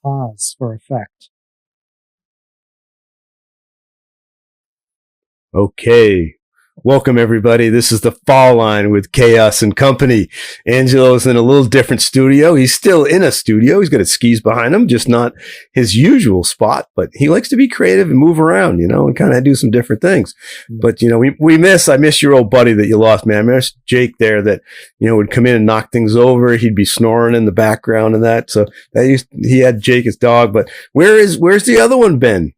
pause for effect. Okay. Welcome, everybody. This is the Fall Line with Chaos and Company. Angelo's in a little different studio. He's still in a studio. He's got his skis behind him, just not his usual spot, but he likes to be creative and move around, and kind of do some different things. But, I miss your old buddy that you lost, man. I miss Jake there that, would come in and knock things over. He'd be snoring in the background and that. So he had Jake, his dog, but where's the other one been?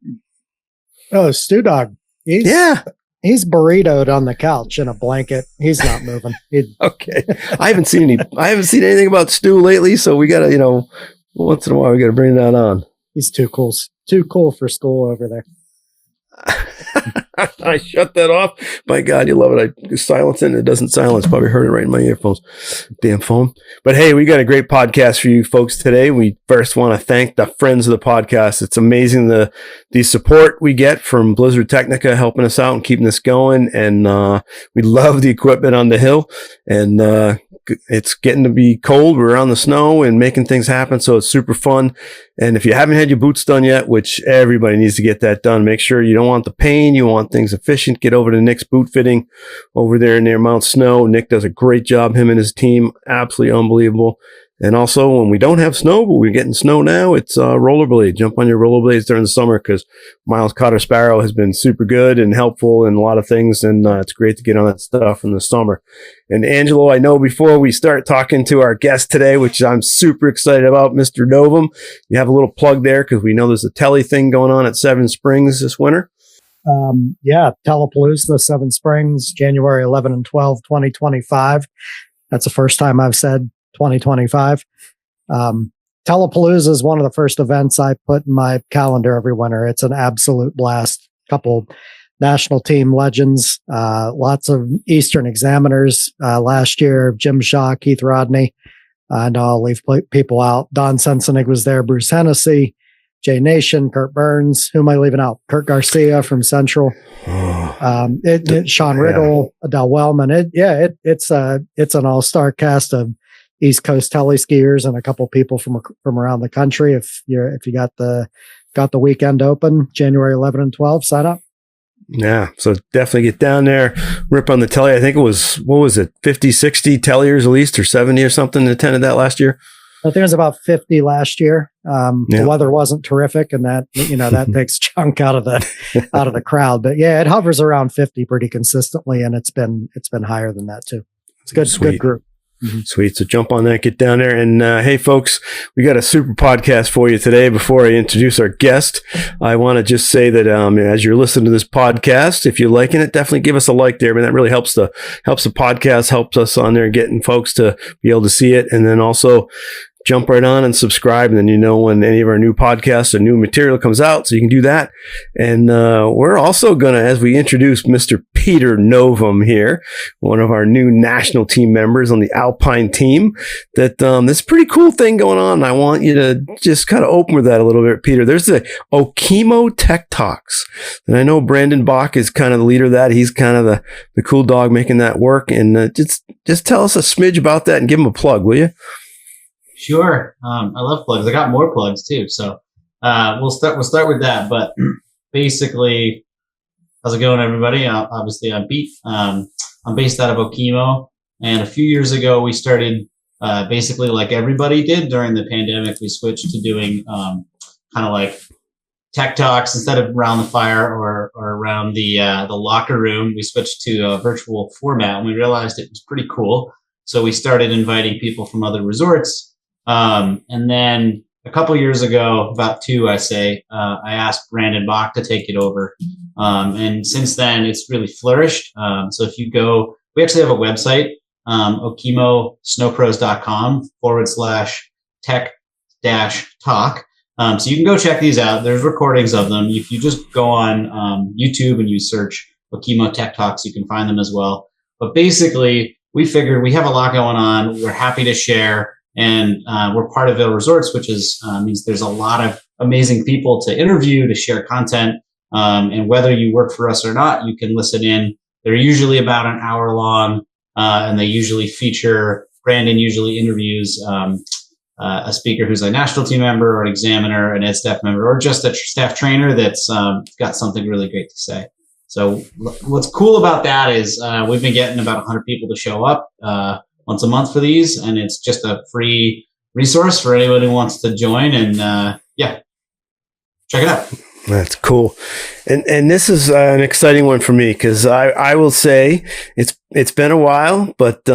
Oh, Stu Dog. He's burritoed on the couch in a blanket. He's not moving. Okay. I haven't seen anything about Stu lately, so we gotta, once in a while we gotta bring that on. He's too cool for school over there. I shut that off. My God, you love it. I silence it and it doesn't silence. Probably heard it right in my earphones. Damn phone. But hey, we got a great podcast for you folks today. We first want to thank the friends of the podcast. It's amazing the support we get from Blizzard Technica helping us out and keeping this going. And we love the equipment on the hill. And it's getting to be cold. We're on the snow and making things happen. So it's super fun. And if you haven't had your boots done yet, which everybody needs to get that done, make sure you don't want the pain. You want things efficient. Get over to Nick's Boot Fitting over there near Mount Snow. Nick does a great job. Him and his team, absolutely unbelievable. And also, when we don't have snow, but we're getting snow now, it's rollerblade. Jump on your rollerblades during the summer because Miles Cotter Sparrow has been super good and helpful in a lot of things. And it's great to get on that stuff in the summer. And Angelo, I know before we start talking to our guest today, which I'm super excited about, Mr. Novum, you have a little plug there because we know there's a telly thing going on at Seven Springs this winter. Telepalooza, Seven Springs, January 11 and 12, 2025. That's the first time I've said 2025. Telepalooza is one of the first events I put in my calendar every winter. It's an absolute blast. Couple national team legends, lots of Eastern examiners last year, Jim Shaw, Keith Rodney. I know I'll leave people out. Don Sensenig was there, Bruce Hennessy, Jay Nation, Kurt Burns. Who am I leaving out? Kurt Garcia from Central. Sean Riddle, Adele Wellman. It's an all-star cast of East Coast tele skiers and a couple people from around the country. If you got the weekend open, January 11 and 12, sign up. Yeah, so definitely get down there, rip on the telly. I think it was, 50, 60 telliers at least, or 70 or something attended that last year? I think it was about 50 last year. The weather wasn't terrific, and that that takes a chunk out of the crowd. But yeah, it hovers around 50 pretty consistently, and it's been higher than that too. It's good group. Mm-hmm. Sweet. So jump on that, get down there. And hey, folks, we got a super podcast for you today. Before I introduce our guest, I want to just say that as you're listening to this podcast, if you're liking it, definitely give us a like there. I mean, that really helps the podcast, helps us on there getting folks to be able to see it. And then also jump right on and subscribe, and then when any of our new podcasts or new material comes out, so you can do that. And we're also going to, as we introduce Mr. Peter Novum here, one of our new national team members on the Alpine team, that this pretty cool thing going on. And I want you to just kind of open with that a little bit, Peter. There's the Okemo Tech Talks, and I know Brandon Bach is kind of the leader of that. He's kind of the cool dog making that work. And just tell us a smidge about that and give him a plug, will you? Sure. I love plugs. I got more plugs too. So we'll start with that. But basically, how's it going, everybody? Obviously, I'm Pete. I'm based out of Okemo. And a few years ago, we started basically like everybody did during the pandemic. We switched to doing kind of like tech talks instead of around the fire or around the locker room. We switched to a virtual format, and we realized it was pretty cool. So we started inviting people from other resorts. And then a couple years ago, about two, I asked Brandon Bach to take it over. And since then, it's really flourished. So if you go, we actually have a website, okemosnowpros.com/tech-talk. So you can go check these out. There's recordings of them. If you just go on YouTube and you search Okemo Tech Talks, you can find them as well. But basically, we figured we have a lot going on. We're happy to share. And we're part of Vail Resorts, which means there's a lot of amazing people to interview, to share content. And whether you work for us or not, you can listen in. They're usually about an hour long, and they usually feature, Brandon usually interviews a speaker who's a national team member or an examiner, an ed staff member, or just a staff trainer that's got something really great to say. So what's cool about that is we've been getting about 100 people to show up once a month for these, and it's just a free resource for anyone who wants to join. And check it out. That's cool. And this is an exciting one for me because I will say it's been a while, but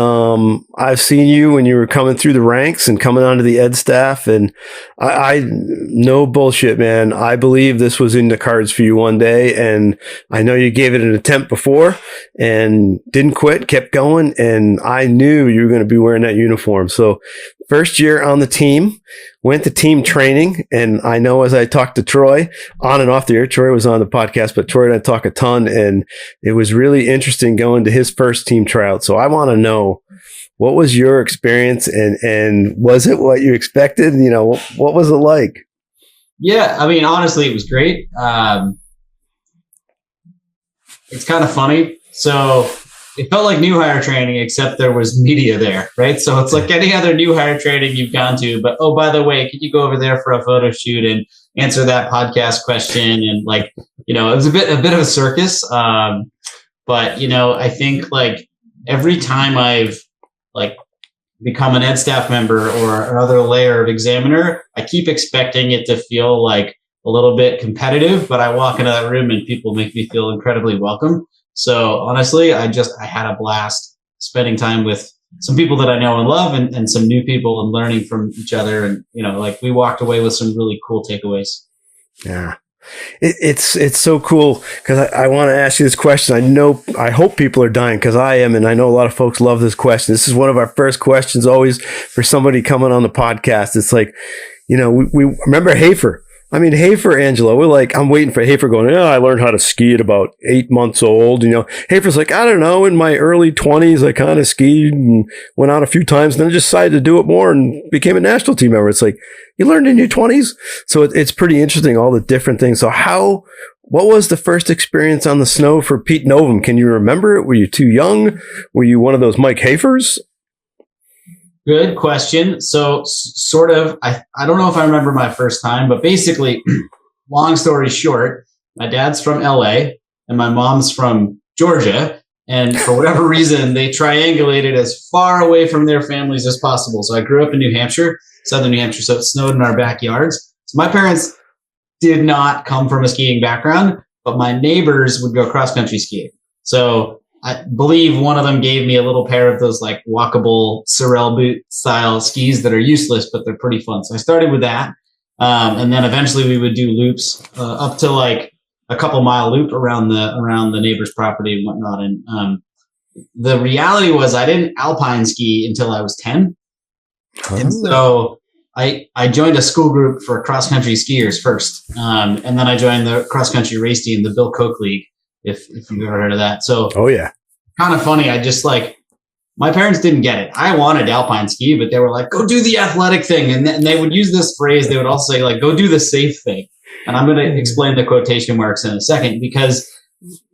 I've seen you when you were coming through the ranks and coming onto the ed staff, and I no bullshit, man. I believe this was in the cards for you one day, and I know you gave it an attempt before and didn't quit, kept going, and I knew you were going to be wearing that uniform. So first year on the team, went to team training, and I know as I talked to Troy on and off the air, Troy was on the podcast, but Troy and I talk a ton, and it was really interesting going to his first team tryout. So I want to know, what was your experience, and was it what you expected? You know, what was it like? Yeah, I mean, honestly, it was great. It's kind of funny. So it felt like new hire training, except there was media there, right? So it's like any other new hire training you've gone to, but oh, by the way, could you go over there for a photo shoot and answer that podcast question? And like, you know, it was a bit of a circus. But you know, I think like every time I've like become an ed staff member or another layer of examiner, I keep expecting it to feel like a little bit competitive, but I walk into that room and people make me feel incredibly welcome. So honestly, I had a blast spending time with some people that I know and love, and some new people, and learning from each other. And, you know, like we walked away with some really cool takeaways. Yeah. It's so cool because I want to ask you this question. I hope people are dying because I am, and I know a lot of folks love this question. This is one of our first questions always for somebody coming on the podcast. It's like, you know, we remember Hafer. I mean, Hafer, Angela, we're like, I'm waiting for Hafer going, I learned how to ski at about 8 months old. You know, Hafer's like, I don't know, in my early 20s, I kind of skied and went out a few times, and then decided to do it more and became a national team member. It's like, you learned in your 20s. So it's pretty interesting, all the different things. So what was the first experience on the snow for Pete Novum? Can you remember it? Were you too young? Were you one of those Mike Hafers? Good question. So sort of, I don't know if I remember my first time, but basically, long story short, my dad's from LA and my mom's from Georgia. And for whatever reason, they triangulated as far away from their families as possible. So I grew up in New Hampshire, southern New Hampshire, so it snowed in our backyards. So my parents did not come from a skiing background, but my neighbors would go cross-country skiing. So I believe one of them gave me a little pair of those like walkable Sorel boot style skis that are useless, but they're pretty fun. So I started with that. And then eventually we would do loops up to like a couple mile loop around the neighbor's property and whatnot. And the reality was I didn't alpine ski until I was 10. And so I joined a school group for cross-country skiers first. And then I joined the cross-country race team, the Bill Koch League, if you've ever heard of that. So, oh yeah, kind of funny. I just like, my parents didn't get it. I wanted alpine ski, but they were like, go do the athletic thing. And they would use this phrase. They would also say like, go do the safe thing. And I'm going to explain the quotation marks in a second, because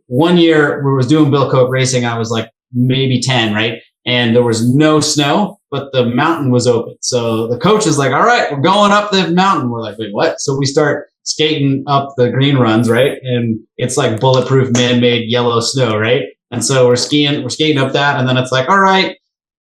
one year we was doing Bill Koch racing, I was like maybe 10, right? And there was no snow, but the mountain was open. So the coach is like, all right, we're going up the mountain. We're like, wait, what? So we start skating up the green runs, right? And it's like bulletproof man-made yellow snow, right? And so we're skating up that, and then it's like, all right,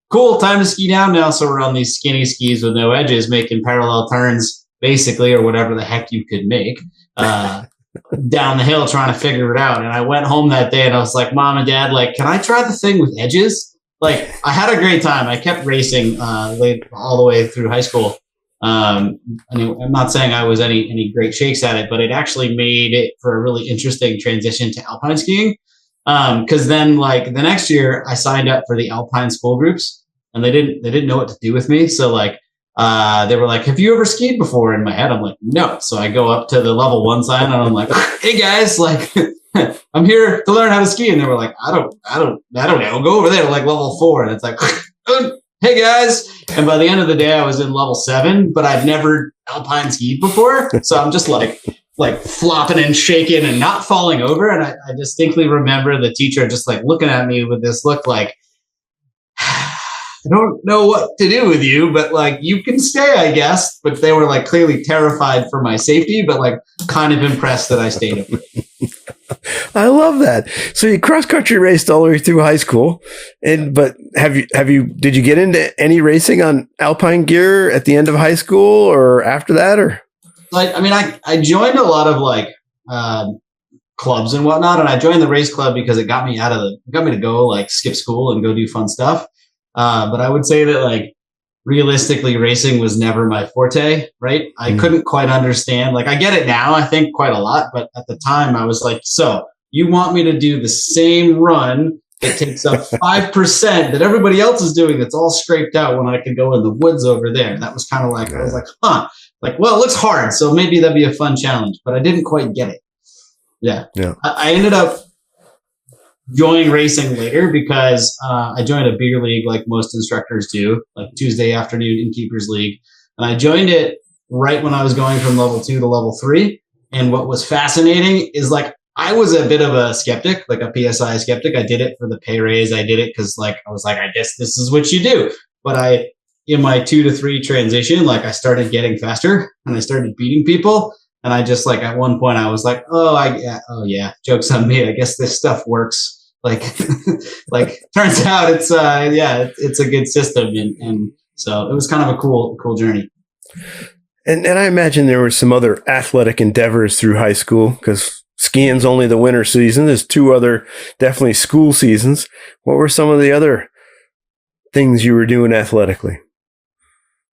cool, time to ski down now. So we're on these skinny skis with no edges, making parallel turns, basically, or whatever the heck you could make, down the hill, trying to figure it out. And I went home that day and I was like, Mom and Dad, like, can I try the thing with edges? Like, I had a great time. I kept racing all the way through high school. I'm not saying I was any great shakes at it, but it actually made it for a really interesting transition to alpine skiing. Cause then like the next year I signed up for the alpine school groups, and they didn't know what to do with me. So like, they were like, have you ever skied before? In my head, I'm like, no. So I go up to the level 1 sign and I'm like, hey guys, like, I'm here to learn how to ski. And they were like, I don't know. Go over there to like level 4. And it's like, hey guys. And by the end of the day, I was in level 7, but I've never alpine skied before. So I'm just like flopping and shaking and not falling over. And I distinctly remember the teacher just like looking at me with this look like, don't know what to do with you, but like, you can stay, I guess. But they were like clearly terrified for my safety, but like kind of impressed that I stayed. I love that. So you cross country raced all the way through high school, but did you get into any racing on Alpine gear at the end of high school or after that, or? Like, I mean, I joined a lot of like clubs and whatnot, and I joined the race club because it got me to go like skip school and go do fun stuff. But I would say that like realistically, racing was never my forte, right? I couldn't quite understand. Like, I get it now, I think quite a lot, but at the time I was like, so you want me to do the same run that takes up 5% that everybody else is doing that's all scraped out when I could go in the woods over there? That was kind of like, I was like, like, well, it looks hard, so maybe that'd be a fun challenge, but I didn't quite get it. Yeah. I ended up joining racing later because I joined a beer league like most instructors do, like Tuesday afternoon Innkeepers League. And I joined it right when I was going from level 2 to level 3. And what was fascinating is like, I was a bit of a skeptic, like a PSI skeptic. I did it for the pay raise. I did it because like, I was like, I guess this is what you do. But in my 2 to 3 transition, like I started getting faster and I started beating people. And I just like, at one point I was like, oh yeah, joke's on me. I guess this stuff works. Like, like turns out it's a good system. And so it was kind of a cool journey. And I imagine there were some other athletic endeavors through high school because skiing's only the winter season. There's 2 other definitely school seasons. What were some of the other things you were doing athletically?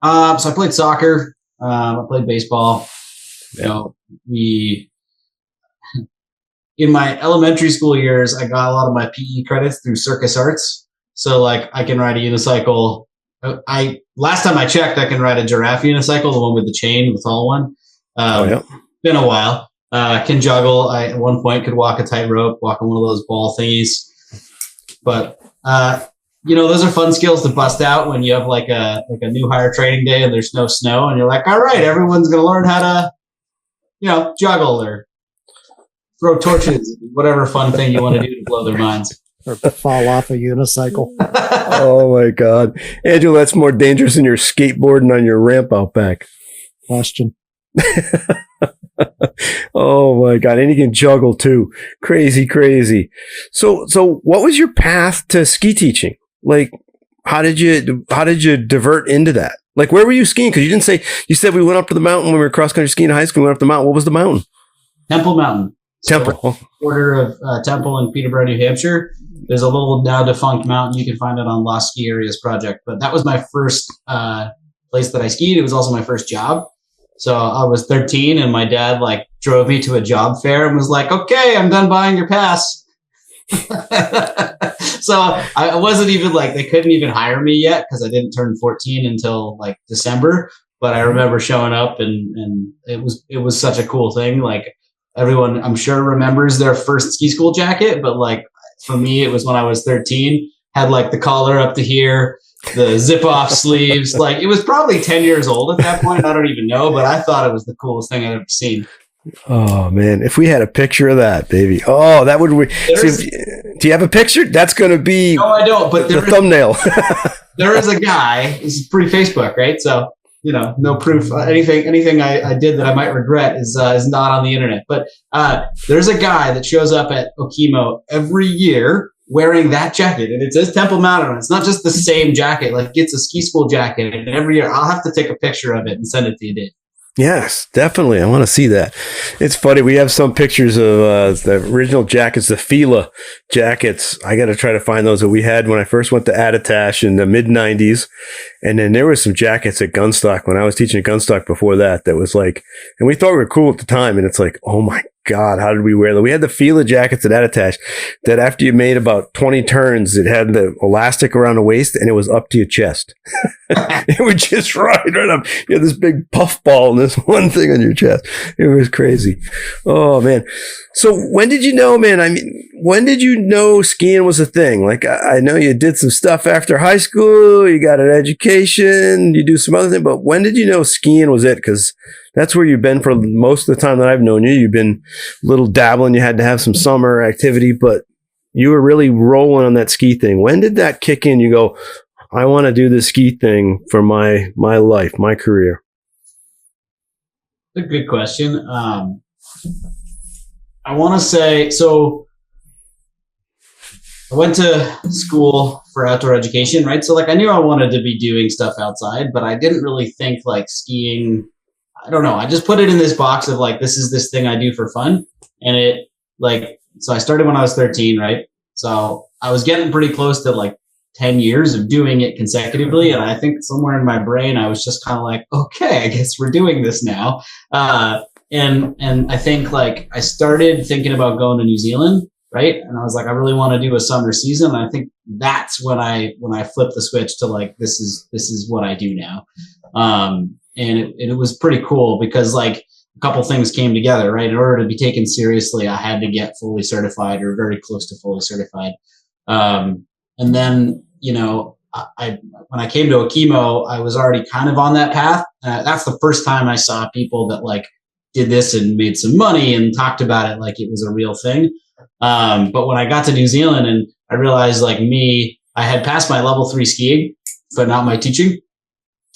So I played soccer. I played baseball. You know, in my elementary school years, I got a lot of my PE credits through circus arts. So like I can ride a unicycle. Last time I checked, I can ride a giraffe unicycle, the one with the chain, the tall one. Been a while. Can juggle. I at one point could walk a tightrope, walk on one of those ball thingies. But those are fun skills to bust out when you have like a new hire training day and there's no snow, and you're like, all right, everyone's gonna learn how to juggle or throw torches, whatever fun thing you want to do to blow their minds. Or fall off a unicycle. Oh my God. Andrew, that's more dangerous than your skateboarding on your ramp out back. Question. Oh my God. And you can juggle too. Crazy. So what was your path to ski teaching? Like, how did you divert into that? Like, where were you skiing? Because you said we went up to the mountain when we were cross country skiing in high school. We went up the mountain. What was the mountain? Temple Mountain. Temple. Border of Temple in Peterborough, New Hampshire. There's a little now defunct mountain. You can find it on Lost Ski Areas project. But that was my first place that I skied. It was also my first job. So I was 13 and my dad like drove me to a job fair and was like, okay, I'm done buying your pass. So I wasn't even like, they couldn't even hire me yet because I didn't turn 14 until like December. But I remember showing up and it was such a cool thing. Like everyone, I'm sure, remembers their first ski school jacket. But like for me, it was when I was 13, had like the collar up to here, the zip off sleeves. Like it was probably 10 years old at that point. I don't even know, but I thought it was the coolest thing I'd ever seen. Oh man, if we had a picture of that, baby. Oh, that would do you have a picture? That's going to be no, I don't, but the thumbnail. There is a guy, this is pre-Facebook, right? So, no proof. Anything I did that I might regret is not on the internet. But there's a guy that shows up at Okemo every year wearing that jacket, and it says Temple Mountain. It's not just the same jacket; like it's a ski school jacket. And every year, I'll have to take a picture of it and send it to you, Dave. Yes, definitely. I want to see that. It's funny. We have some pictures of the original jackets, the Fila jackets. I got to try to find those that we had when I first went to Attitash in the mid 90s. And then there were some jackets at Gunstock when I was teaching at Gunstock before that was like, and we thought we were cool at the time. And it's like, oh my God, how did we wear them? We had the Fila jackets at Attitash that after you made about 20 turns, it had the elastic around the waist and it was up to your chest. It would just ride right up. You had this big puff ball and this one thing on your chest. It was crazy. Oh man. So when did you know, man? I mean, when did you know skiing was a thing? Like I know you did some stuff after high school, you got an education, you do some other thing, but when did you know skiing was it? Because that's where you've been for most of the time that I've known you. You've been a little dabbling. You had to have some summer activity, but you were really rolling on that ski thing. When did that kick in? You go, I want to do the ski thing for my life, my career? A good question. I want to say, so I went to school for outdoor education, right? So like I knew I wanted to be doing stuff outside, but I didn't really think like skiing. I don't know. I just put it in this box of like, this is this thing I do for fun. And it like, so I started when I was 13, right? So I was getting pretty close to like 10 years of doing it consecutively. And I think somewhere in my brain, I was just kind of like, okay, I guess we're doing this now. And I think like I started thinking about going to New Zealand, right? And I was like, I really want to do a summer season. And I think that's when I flipped the switch to like, this is what I do now. And it was pretty cool because like a couple things came together, right? In order to be taken seriously, I had to get fully certified or very close to fully certified. And then, you know, when I came to Okemo, I was already kind of on that path. That's the first time I saw people that like did this and made some money and talked about it like it was a real thing. But when I got to New Zealand and I realized like I had passed my level 3 skiing, but not my teaching.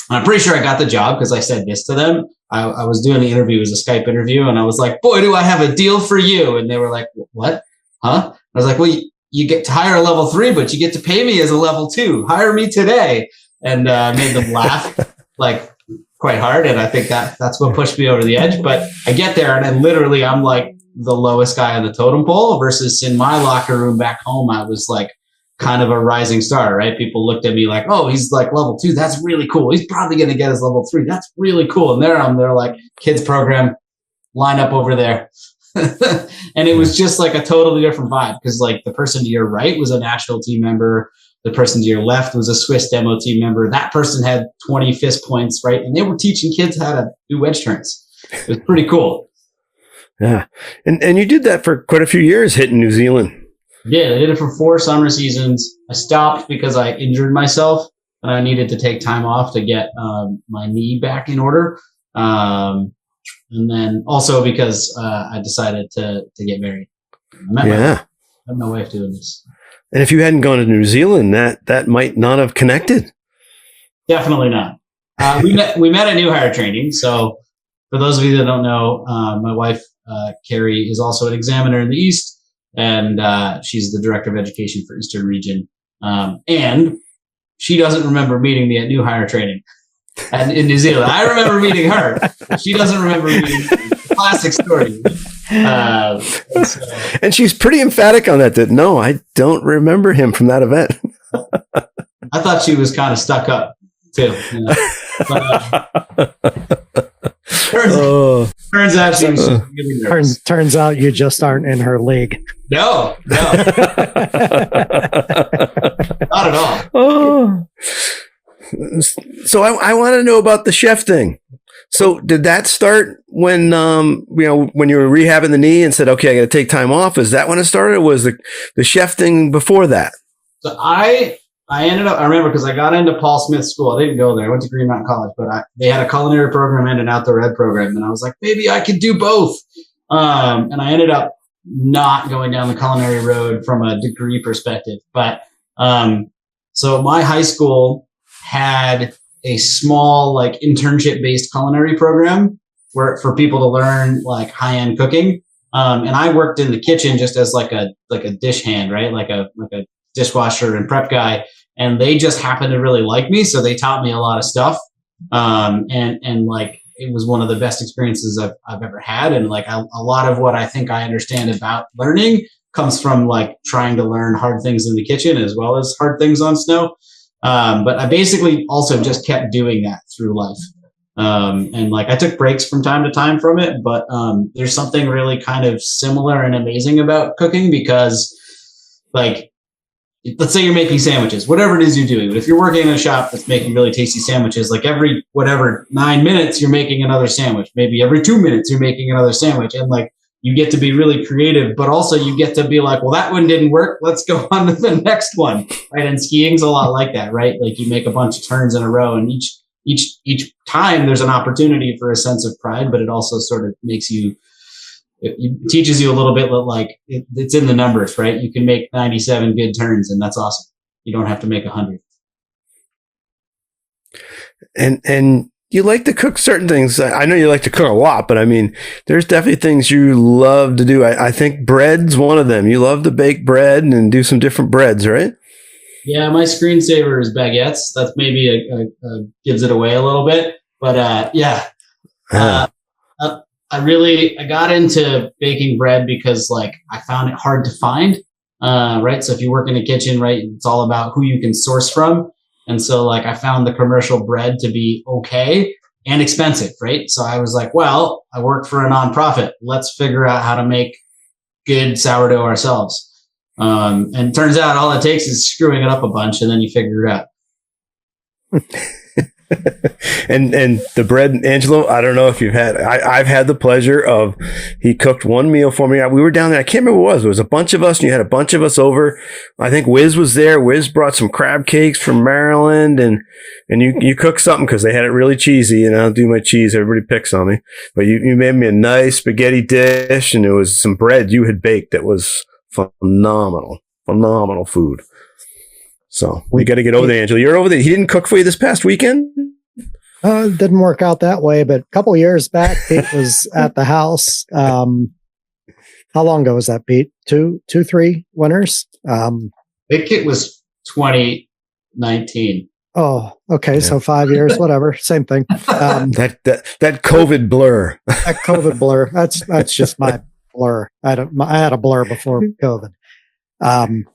And I'm pretty sure I got the job because I said this to them. I was doing the interview, it was a Skype interview, and I was like, boy, do I have a deal for you. And they were like, what? Huh? I was like, well, you get to hire a level 3, but you get to pay me as a level 2. Hire me today. And made them laugh like quite hard. And I think that's what pushed me over the edge. But I get there and then literally I'm like the lowest guy on the totem pole versus in my locker room back home, I was like kind of a rising star, right? People looked at me like, oh, he's like level 2. That's really cool. He's probably going to get his level 3. That's really cool. And they're like, kids program, line up over there. And it was just like a totally different vibe because like the person to your right was a national team member. The person to your left was a Swiss demo team member. That person had 20 fist points, right? And they were teaching kids how to do wedge turns. It was pretty cool. Yeah. And you did that for quite a few years hitting New Zealand. Yeah, I did it for 4 summer seasons. I stopped because I injured myself and I needed to take time off to get my knee back in order. And then also because I decided to get married. I met my wife doing this. And if you hadn't gone to New Zealand, that might not have connected. Definitely not. We met at new hire training. So for those of you that don't know, my wife, Carrie, is also an examiner in the East. And she's the director of education for Eastern Region. And she doesn't remember meeting me at new hire training in New Zealand. I remember meeting her. But she doesn't remember meeting me. Classic story. And she's pretty emphatic on that no, I don't remember him from that event. I thought she was kind of stuck up too. You know? Turns out she was really nervous. Turns out you just aren't in her league. No. Not at all. Oh. So I want to know about the chef thing. So did that start when when you were rehabbing the knee and said, okay, I got to take time off? Is that when it started? Or was the chef thing before that? So I ended up, I remember because I got into Paul Smith School. I didn't go there. I went to Green Mountain College, but they had a culinary program and an outdoor ed program. And I was like, maybe I could do both. And I ended up not going down the culinary road from a degree perspective. But so my high school had a small like internship based culinary program for people to learn like high end cooking. And I worked in the kitchen just as like a dish hand, right? Like a dishwasher and prep guy. And they just happened to really like me. So they taught me a lot of stuff. And like, it was one of the best experiences I've ever had. And like a lot of what I think I understand about learning comes from like trying to learn hard things in the kitchen as well as hard things on snow. But I basically also just kept doing that through life. And like I took breaks from time to time from it, but there's something really kind of similar and amazing about cooking because like, let's say you're making sandwiches, whatever it is you're doing. But if you're working in a shop that's making really tasty sandwiches, like every 9 minutes, you're making another sandwich. Maybe every 2 minutes, you're making another sandwich. And like, you get to be really creative, but also you get to be like, well, that one didn't work. Let's go on to the next one. Right. And skiing's a lot like that, right? Like you make a bunch of turns in a row and each time there's an opportunity for a sense of pride, but it also sort of makes it teaches you a little bit like it's in the numbers, right? You can make 97 good turns and that's awesome. You don't have to make 100. And you like to cook certain things. I know you like to cook a lot, but I mean, there's definitely things you love to do. I think bread's one of them. You love to bake bread and do some different breads, right? Yeah, my screensaver is baguettes. That's maybe a gives it away a little bit, but yeah. I got into baking bread because like I found it hard to find, right? So if you work in a kitchen, right, it's all about who you can source from. And so like I found the commercial bread to be okay and expensive, right? So I was like, well, I work for a nonprofit. Let's figure out how to make good sourdough ourselves. And it turns out all it takes is screwing it up a bunch and then you figure it out. and the bread, Angelo, I don't know if you've had, I've had the pleasure of, he cooked one meal for me. We were down there. I can't remember what it was. There was a bunch of us and you had a bunch of us over. I think Wiz was there. Wiz brought some crab cakes from Maryland and you cooked something because they had it really cheesy and I don't do my cheese. Everybody picks on me, but you made me a nice spaghetti dish and it was some bread you had baked that was phenomenal food. So we got to get over there, Angelo. You're over there. He didn't cook for you this past weekend? It didn't work out that way, but a couple of years back, Pete was at the house. How long ago was that, Pete? 3 winters? I think it was 2019. Oh, okay. Yeah. So 5 years, whatever. Same thing. That COVID blur. That COVID blur. That's just my blur. I had a blur before COVID.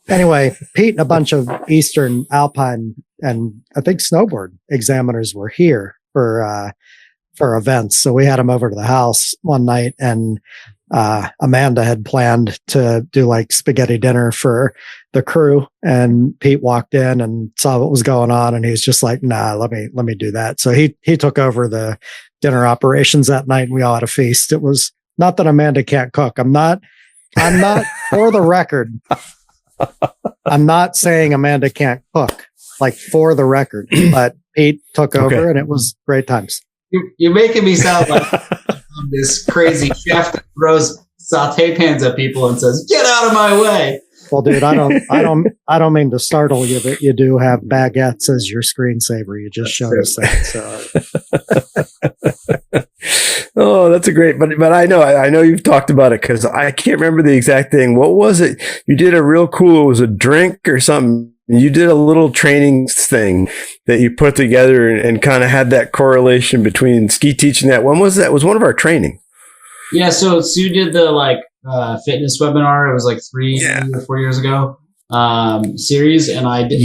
Anyway, Pete and a bunch of Eastern Alpine and I think snowboard examiners were here for events. So we had them over to the house one night and, Amanda had planned to do like spaghetti dinner for the crew and Pete walked in and saw what was going on and he was just like, nah, let me do that. So he took over the dinner operations that night and we all had a feast. It was not that Amanda can't cook. I'm not for the record. I'm not saying Amanda can't cook, like for the record, but Pete took over and it was great times. You're making me sound like I'm this crazy chef that throws saute pans at people and says, "Get out of my way." Well, dude, I don't mean to startle you, but you do have baguettes as your screensaver. You just showed us that. So. Oh, that's a great, but I know you've talked about it because I can't remember the exact thing. What was it? You did a real cool, it was a drink or something. You did a little training thing that you put together and kind of had that correlation between ski teaching. That when was that? It was one of our training. Yeah. So Sue did the fitness webinar. It was like 3 or 4 years ago, series. And I did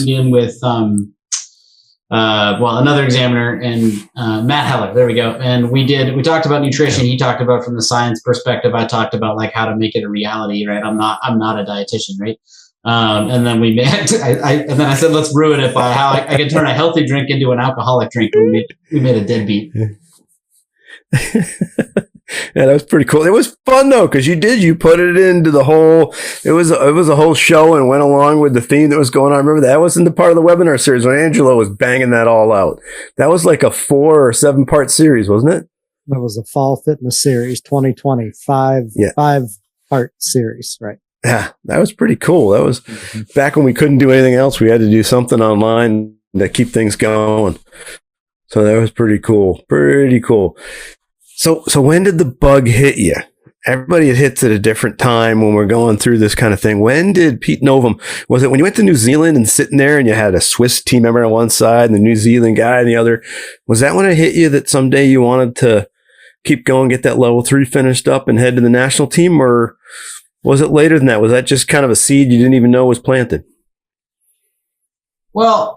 in with, another examiner and Matt Heller. There we go. And we talked about nutrition. He talked about from the science perspective. I talked about like how to make it a reality, right? I'm not a dietitian, right? And then we made, and then I said, let's ruin it by how I can turn a healthy drink into an alcoholic drink. We made a deadbeat. Yeah, that was pretty cool. It was fun though, because you put it into the whole, it was a whole show and went along with the theme that was going on. I remember that was in the part of the webinar series when Angelo was banging that all out. That was like a 4 or 7 part series, wasn't it? That was a fall fitness series, 2025, 5-part series, right? Yeah, that was pretty cool. That was back when we couldn't do anything else. We had to do something online to keep things going. So that was pretty cool. Pretty cool. So when did the bug hit you? Everybody hits at a different time when we're going through this kind of thing. When did Pete Novom, was it when you went to New Zealand and sitting there and you had a Swiss team member on one side and the New Zealand guy on the other? Was that when it hit you that someday you wanted to keep going, get that level 3 finished up and head to the national team? Or was it later than that? Was that just kind of a seed you didn't even know was planted? Well,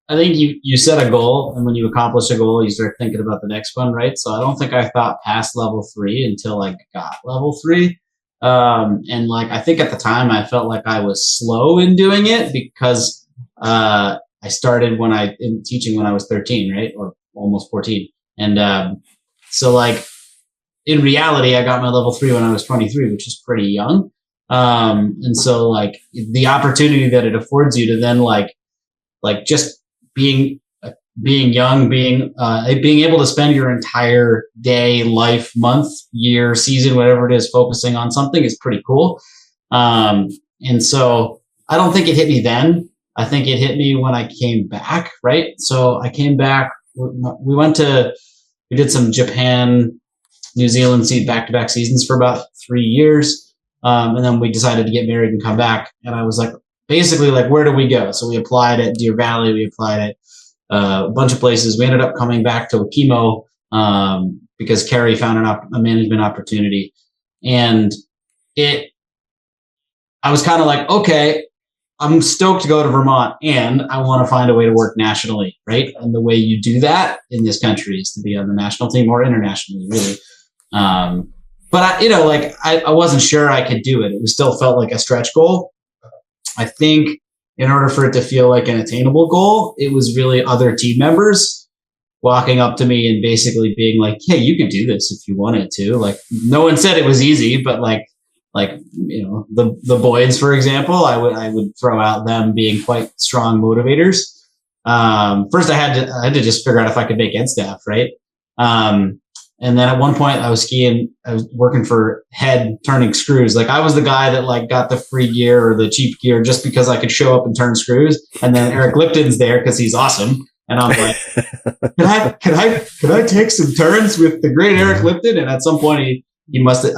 I think you set a goal, and when you accomplish a goal, you start thinking about the next one, right? So I don't think I thought past level 3 until I got level 3. And like, I think at the time I felt like I was slow in doing it because, I started in teaching when I was 13, right? Or almost 14. And, so like in reality, I got my level 3 when I was 23, which is pretty young. And so like the opportunity that it affords you to then like just being young, being able to spend your entire day, life, month, year, season, whatever it is, focusing on something is pretty cool. And so I don't think it hit me then. I think it hit me when I came back, right? So I came back, we did some Japan, New Zealand back-to-back seasons for about 3 years. And then we decided to get married and come back. And I was like, basically like, where do we go? So we applied at Deer Valley. We applied at a bunch of places. We ended up coming back to Okemo because Carrie found a management opportunity. And I was kind of like, okay, I'm stoked to go to Vermont and I want to find a way to work nationally, right? And the way you do that in this country is to be on the national team or internationally, really. But I wasn't sure I could do it. It still felt like a stretch goal. I think in order for it to feel like an attainable goal, it was really other team members walking up to me and basically being like, hey, you could do this if you wanted to. Like, no one said it was easy, but the Boyds, for example, I would throw out them being quite strong motivators. First I had to just figure out if I could make ed staff, right? And then at one point I was working for Head turning screws. Like I was the guy that like got the free gear or the cheap gear just because I could show up and turn screws. And then Eric Lipton's there because he's awesome. And I'm like, can I take some turns with the great Eric Lipton? And at some point I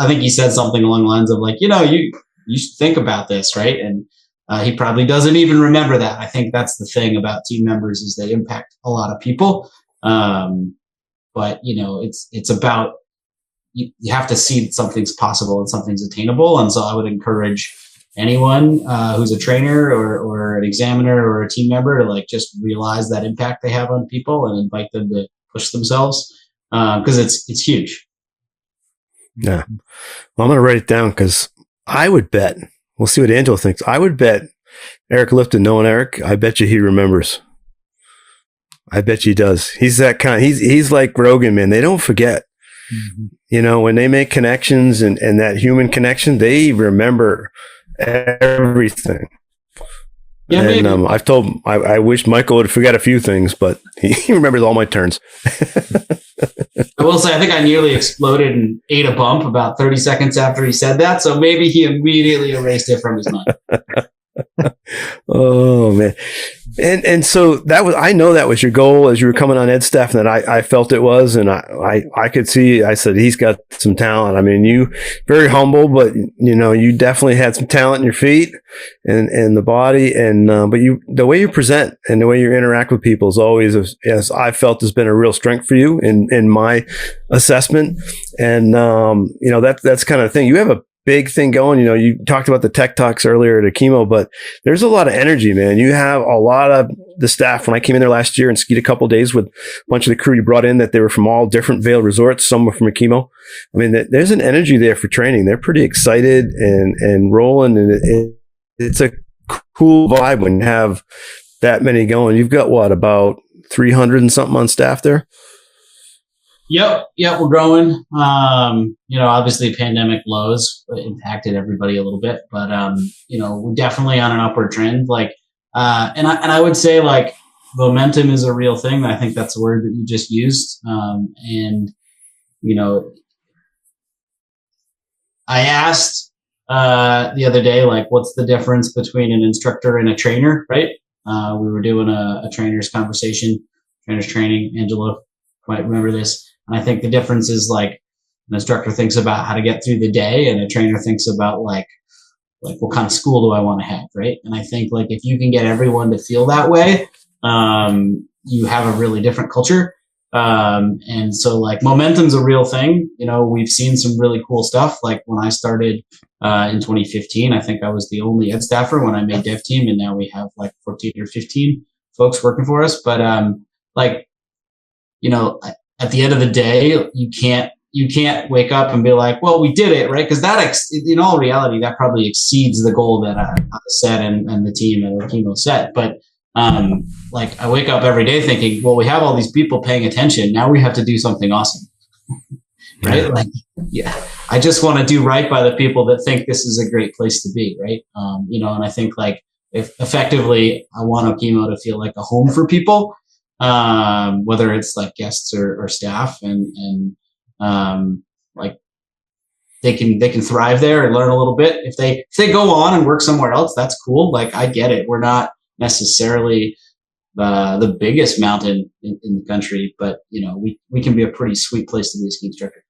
think he said something along the lines of like, you should think about this, right? And he probably doesn't even remember that. I think that's the thing about team members is they impact a lot of people. But it's about, you have to see that something's possible and something's attainable. And so I would encourage anyone who's a trainer or an examiner or a team member to like just realize that impact they have on people and invite them to push themselves because it's huge. Yeah. Well, I'm going to write it down because I would bet, we'll see what Angelo thinks. I would bet Eric Lipton, knowing Eric, I bet you he remembers. I bet you he does. He's that kind. He's like Rogan, man. They don't forget. Mm-hmm. When they make connections and that human connection, they remember everything. Yeah, and I've told him, I wish Michael would forget a few things, but he remembers all my turns. I will say, I think I nearly exploded and ate a bump about 30 seconds after he said that. So maybe he immediately erased it from his mind. Oh man. And so I know that was your goal as you were coming on ed staff, and that I felt it was, and I could see, I said, he's got some talent. I mean, you very humble, but you definitely had some talent in your feet and the body. And, but the way you present and the way you interact with people is always, as I felt, has been a real strength for you in my assessment. And, that's kind of the thing. You have a big thing going. You talked about the tech talks earlier at Okemo, but there's a lot of energy, man. You have a lot of the staff. When I came in there last year and skied a couple of days with a bunch of the crew you brought in, that they were from all different Vail resorts. Some were from Okemo. I mean, there's an energy there for training. They're pretty excited and rolling, and it's a cool vibe when you have that many going. You've got about 300 and something on staff there? Yep, we're growing. Obviously pandemic lows impacted everybody a little bit, but we're definitely on an upward trend. Like, and I would say like momentum is a real thing. I think that's a word that you just used. I asked the other day, like, what's the difference between an instructor and a trainer, right? We were doing a trainer's conversation, trainer's training. Angelo might remember this. And I think the difference is like an instructor thinks about how to get through the day, and a trainer thinks about like what kind of school do I want to have, right? And I think like if you can get everyone to feel that way, you have a really different culture. And so like momentum's a real thing. We've seen some really cool stuff. Like when I started in 2015, I think I was the only ed staffer when I made dev team, and now we have like 14 or 15 folks working for us. But at the end of the day, you can't wake up and be like, well, we did it, right? Because that, in all reality, that probably exceeds the goal that I set and the team at Okemo set. But I wake up every day thinking, well, we have all these people paying attention. Now we have to do something awesome, right? I just want to do right by the people that think this is a great place to be, right? And I think like if effectively, I want Okemo to feel like a home for people. Whether it's like guests or staff, and they can thrive there and learn a little bit. If they go on and work somewhere else, that's cool. Like I get it. We're not necessarily the biggest mountain in the country, but we can be a pretty sweet place to be a ski instructor.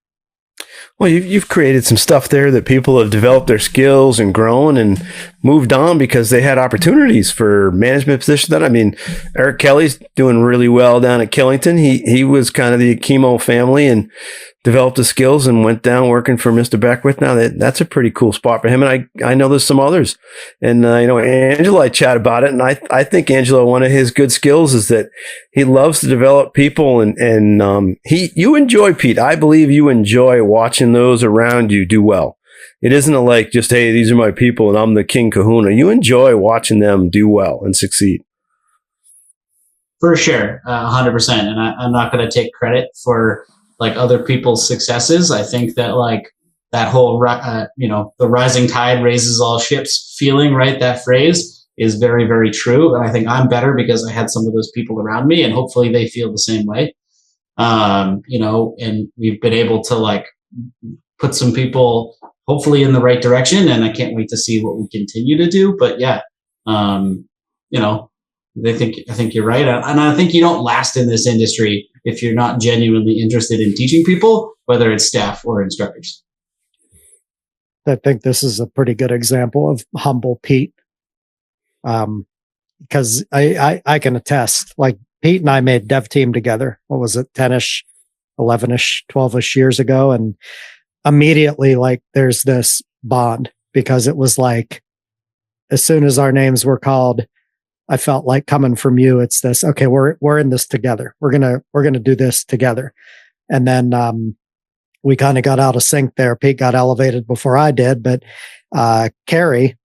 Well, you've created some stuff there that people have developed their skills and grown and moved on because they had opportunities for management positions. I mean, Eric Kelly's doing really well down at Killington. He was kind of the Akimo family and developed the skills and went down working for Mr. Beckwith. Now that's a pretty cool spot for him. And I know there's some others. And, Angelo, I chat about it. And I think Angelo, one of his good skills is that he loves to develop people and you enjoy, Pete. I believe you enjoy watching those around you do well. It isn't like just, hey, these are my people and I'm the king kahuna. You enjoy watching them do well and succeed. For sure. 100%. And I'm not going to take credit for like other people's successes. I think that like that whole, the rising tide raises all ships feeling, right? That phrase is very, very true. And I think I'm better because I had some of those people around me and hopefully they feel the same way. And we've been able to like put some people hopefully in the right direction. And I can't wait to see what we continue to do. But yeah, I think you're right. And I think you don't last in this industry if you're not genuinely interested in teaching people, whether it's staff or instructors. I think this is a pretty good example of humble Pete. Because I can attest, like Pete and I made Dev Team together. What was it? 10-ish, 11-ish, 12-ish years ago. And immediately like there's this bond because it was like, as soon as our names were called, I felt like coming from you, it's this, okay, we're in this together. We're going to do this together. And then, we kind of got out of sync there. Pete got elevated before I did, but, Carrie,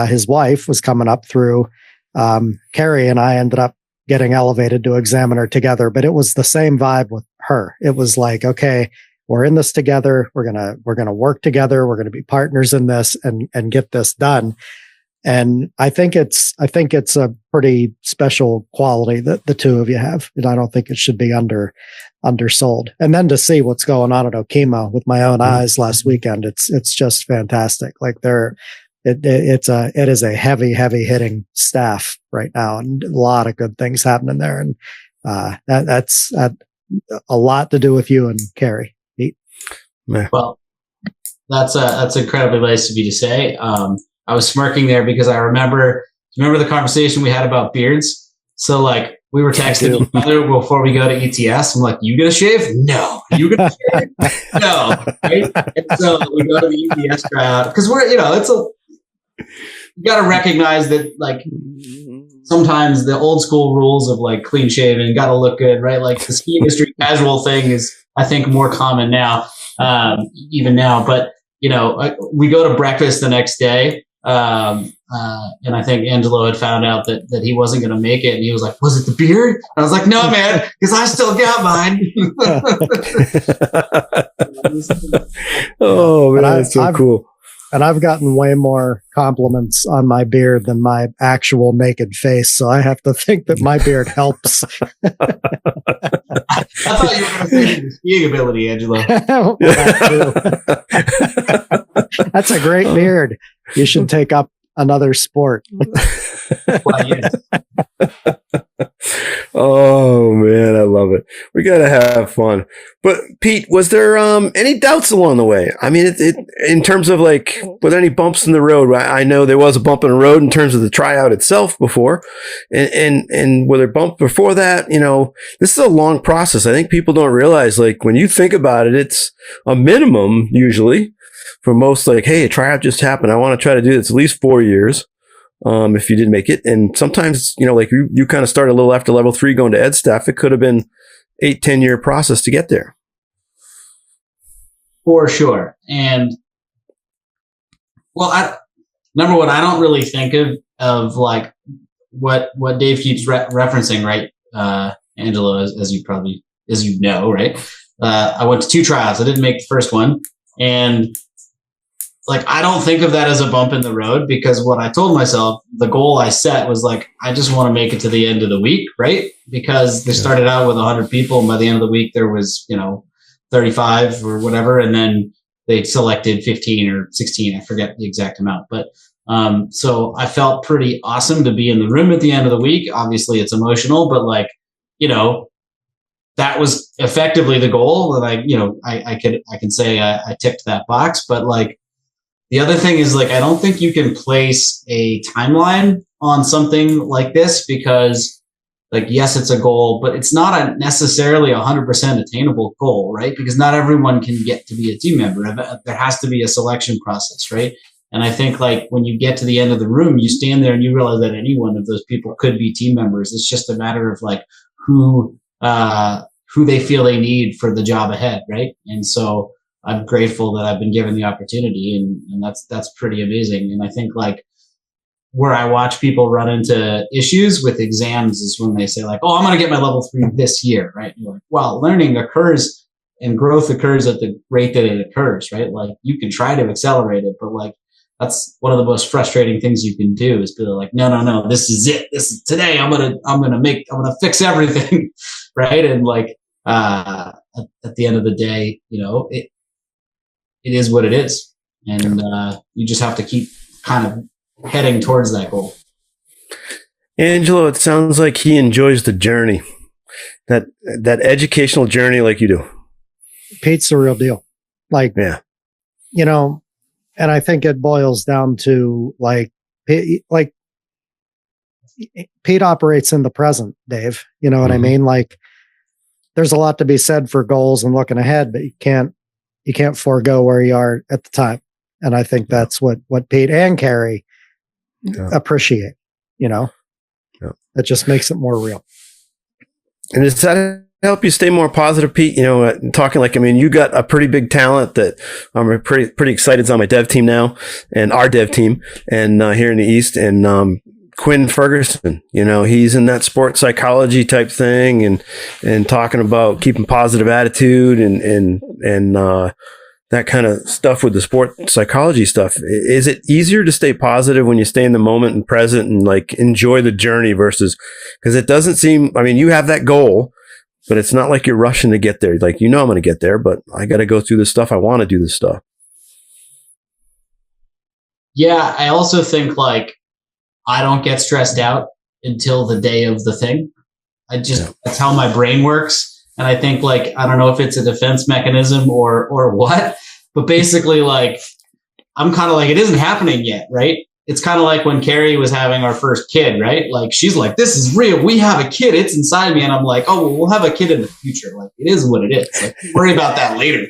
his wife was coming up through, Carrie and I ended up getting elevated to examiner together, but it was the same vibe with her. It was like, okay, we're in this together. We're going to work together. We're going to be partners in this and get this done. And I think it's a pretty special quality that the two of you have. And I don't think it should be undersold. And then to see what's going on at Okemo with my own eyes last weekend, it's just fantastic. Like it is a heavy hitting staff right now and a lot of good things happening there. And, that's a lot to do with you and Carrie. Pete. Well, that's incredibly nice of you to say. I was smirking there because I remember the conversation we had about beards. So like we were texting each other before we go to ETS. I'm like, you gonna shave? No. You gonna shave? No. Right? And so we go to the ETS crowd because you got to recognize that like sometimes the old school rules of like clean shaven, got to look good, right? Like the ski industry casual thing is, I think, more common now, even now. But we go to breakfast the next day. And I think Angelo had found out that he wasn't going to make it. And he was like, was it the beard? And I was like, no, man, because I still got mine. Oh, man, that's so cool. And I've gotten way more compliments on my beard than my actual naked face. So I have to think that my beard helps. I thought you were going to say your skiing ability, Angelo. That's a great beard. You should take up another sport. Well, yes. Oh man, I love it. We gotta have fun. But Pete, was there any doubts along the way? I mean, it in terms of like, were there any bumps in the road? I know there was a bump in the road in terms of the tryout itself before, and were there bumps before that? This is a long process. I think people don't realize, like, when you think about it, it's a minimum usually for most. Like, hey, a tryout just happened. I want to try to do this at least 4 years. If you didn't make it. And sometimes, like you kind of start a little after level 3 going to ed staff, it could have been 8-10 year process to get there. For sure. And well, number one, I don't really think of like what Dave keeps referencing, right? Angelo, as you know, right? I went to 2 tryouts. I didn't make the first one. And like, I don't think of that as a bump in the road, because what I told myself, the goal I set was like, I just want to make it to the end of the week, right? Because they started out with 100 people, and by the end of the week, there was, 35 or whatever. And then they selected 15 or 16. I forget the exact amount, but So I felt pretty awesome to be in the room at the end of the week. Obviously it's emotional, but like, that was effectively the goal. And I can say I ticked that box, but like the other thing is like, I don't think you can place a timeline on something like this because like, yes, it's a goal, but it's not necessarily 100% attainable goal, right? Because not everyone can get to be a team member. There has to be a selection process, right? And I think like when you get to the end of the room, you stand there and you realize that any one of those people could be team members. It's just a matter of like who they feel they need for the job ahead, right? And so I'm grateful that I've been given the opportunity, and that's pretty amazing. And I think like where I watch people run into issues with exams is when they say like, oh, I'm going to get my level 3 this year, right? You're like, well, learning occurs and growth occurs at the rate that it occurs, right? Like you can try to accelerate it, but like that's one of the most frustrating things you can do is be like, no, this is it. This is today. I'm going to fix everything. Right. And like, at the end of the day, it is what it is. And, you just have to keep kind of heading towards that goal. Angelo, it sounds like he enjoys the journey, that educational journey like you do. Pete's the real deal. Like, yeah. And I think it boils down to like Pete operates in the present, Dave. You know what I mean? Like there's a lot to be said for goals and looking ahead, but you can't forego where you are at the time. And I think that's what Pete and Carrie appreciate, That just makes it more real. And does that help you stay more positive, Pete? Talking like, you got a pretty big talent that I'm pretty excited. It's on my dev team now and our dev team and here in the East. And Quinn Ferguson, he's in that sports psychology type thing and talking about keeping positive attitude and that kind of stuff with the sport psychology stuff. Is it easier to stay positive when you stay in the moment and present and like enjoy the journey versus, because it doesn't seem, you have that goal, but it's not like you're rushing to get there. Like, I'm going to get there, but I got to go through this stuff. I want to do this stuff. Yeah. I also think like, I don't get stressed out until the day of the thing. That's how my brain works. And I think like, I don't know if it's a defense mechanism or what, but basically like, I'm kind of like, it isn't happening yet. Right. It's kind of like when Carrie was having our first kid, right? Like she's like, this is real. We have a kid. It's inside me. And I'm like, oh, well, we'll have a kid in the future. Like it is what it is. Like worry about that later.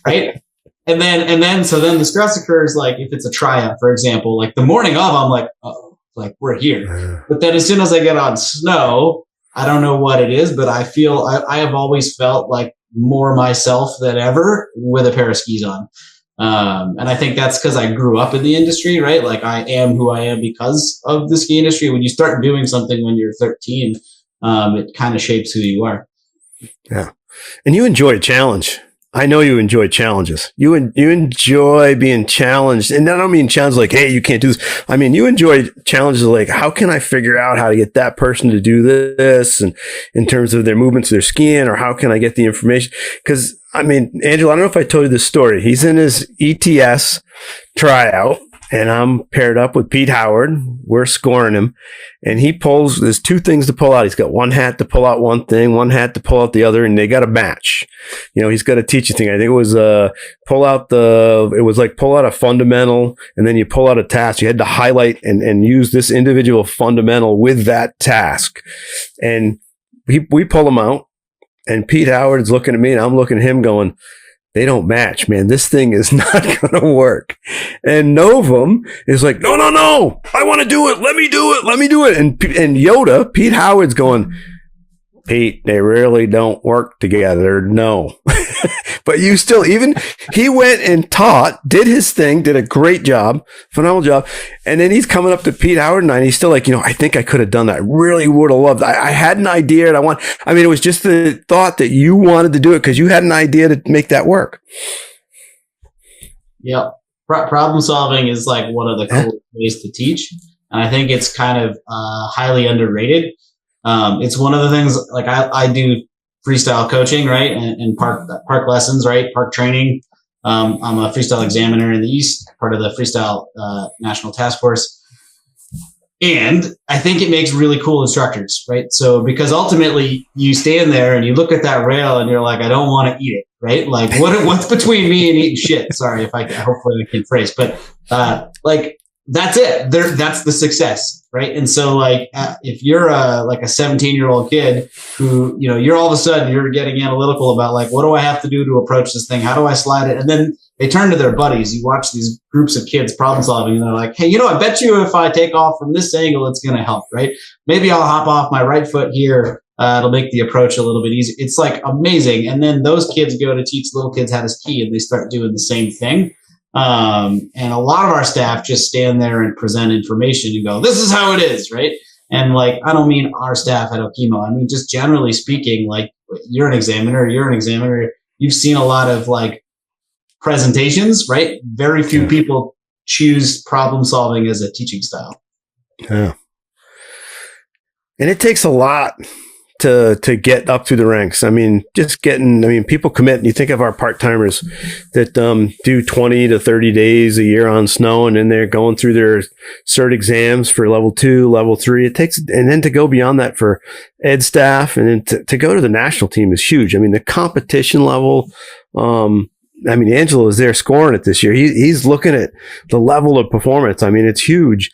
Right. And then so then the stress occurs. Like if it's a tryout, for example, like the morning of, I'm like, oh, like we're here. But then as soon as I get on snow, I don't know what it is, but I feel I have always felt like more myself than ever with a pair of skis on. And I think that's because I grew up in the industry, right? Like I am who I am because of the ski industry. When you start doing something when you're 13, it kind of shapes who you are. Yeah. And you enjoy a challenge. I know you enjoy challenges. You enjoy being challenged. And I don't mean challenge like, hey, you can't do this. You enjoy challenges like, how can I figure out how to get that person to do this? And in terms of their movements, their skiing, or how can I get the information? Because, Angelo, I don't know if I told you this story. He's in his ETS tryout and I'm paired up with Pete Howard. We're scoring him. And there's two things to pull out. He's got one hat to pull out one thing, one hat to pull out the other, and they got to match. He's got to teach you thing. I think it was pull out a fundamental, and then you pull out a task. You had to highlight and use this individual fundamental with that task. And we pull them out, and Pete Howard's looking at me, and I'm looking at him going, they don't match, man. This thing is not going to work. And Novum is like, no, I want to do it. Let me do it. And Yoda, Pete Howard's going, Pete, they really don't work together. No. But you still, he went and taught, did his thing, did a great job, phenomenal job. And then he's coming up to Pete Howard and he's still like, I think I could have done that. I really would have loved it. I had an idea and it was just the thought that you wanted to do it because you had an idea to make that work. Yeah. Problem solving is like one of the coolest ways to teach. And I think it's kind of highly underrated. It's one of the things like I do freestyle coaching, right? And park lessons, right? Park training. I'm a freestyle examiner in the East, part of the Freestyle National Task Force. And I think it makes really cool instructors, right? So because ultimately you stand there and you look at that rail and you're like, I don't want to eat it, right? Like what's between me and eating shit? Sorry if hopefully I can phrase, but like that's it. That's the success, right? And so like if you're like a 17-year-old kid who, you know, you're all of a sudden you're getting analytical about like, what do I have to do to approach this thing? How do I slide it? And then they turn to their buddies. You watch these groups of kids problem solving and they're like, hey, you know, I bet you if I take off from this angle, it's going to help, right? Maybe I'll hop off my right foot here. It'll make the approach a little bit easier. It's like amazing. And then those kids go to teach little kids how to ski and they start doing the same thing. And a lot of our staff just stand there and present information and go, this is how it is, right? And like, I don't mean our staff at Okemo. I mean, just generally speaking, like you're an examiner, you've seen a lot of like presentations, right? Very few people choose problem solving as a teaching style. Yeah. And it takes a lot to get up through the ranks. I mean, people commit, and you think of our part-timers that do 20 to 30 days a year on snow, and then they're going through their cert exams for level 2, level 3. It takes, and then to go beyond that for ed staff, and then to go to the national team is huge. I mean, the competition level, Angelo is there scoring it this year. He's looking at the level of performance. I mean, it's huge.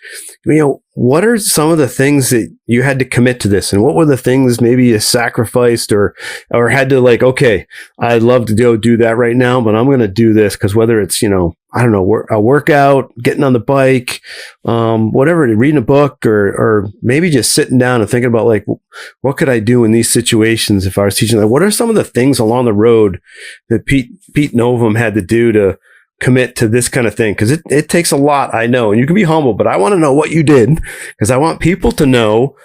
You know, what are some of the things that you had to commit to this? And what were the things maybe you sacrificed or had to like, okay, I'd love to go do that right now, but I'm going to do this because whether it's, you know, I don't know, a workout, getting on the bike, whatever, reading a book or maybe just sitting down and thinking about like, what could I do in these situations if I was teaching? Like, what are some of the things along the road that Pete Novum had to do to commit to this kind of thing? Because it takes a lot, I know, and you can be humble, but I want to know what you did because I want people to know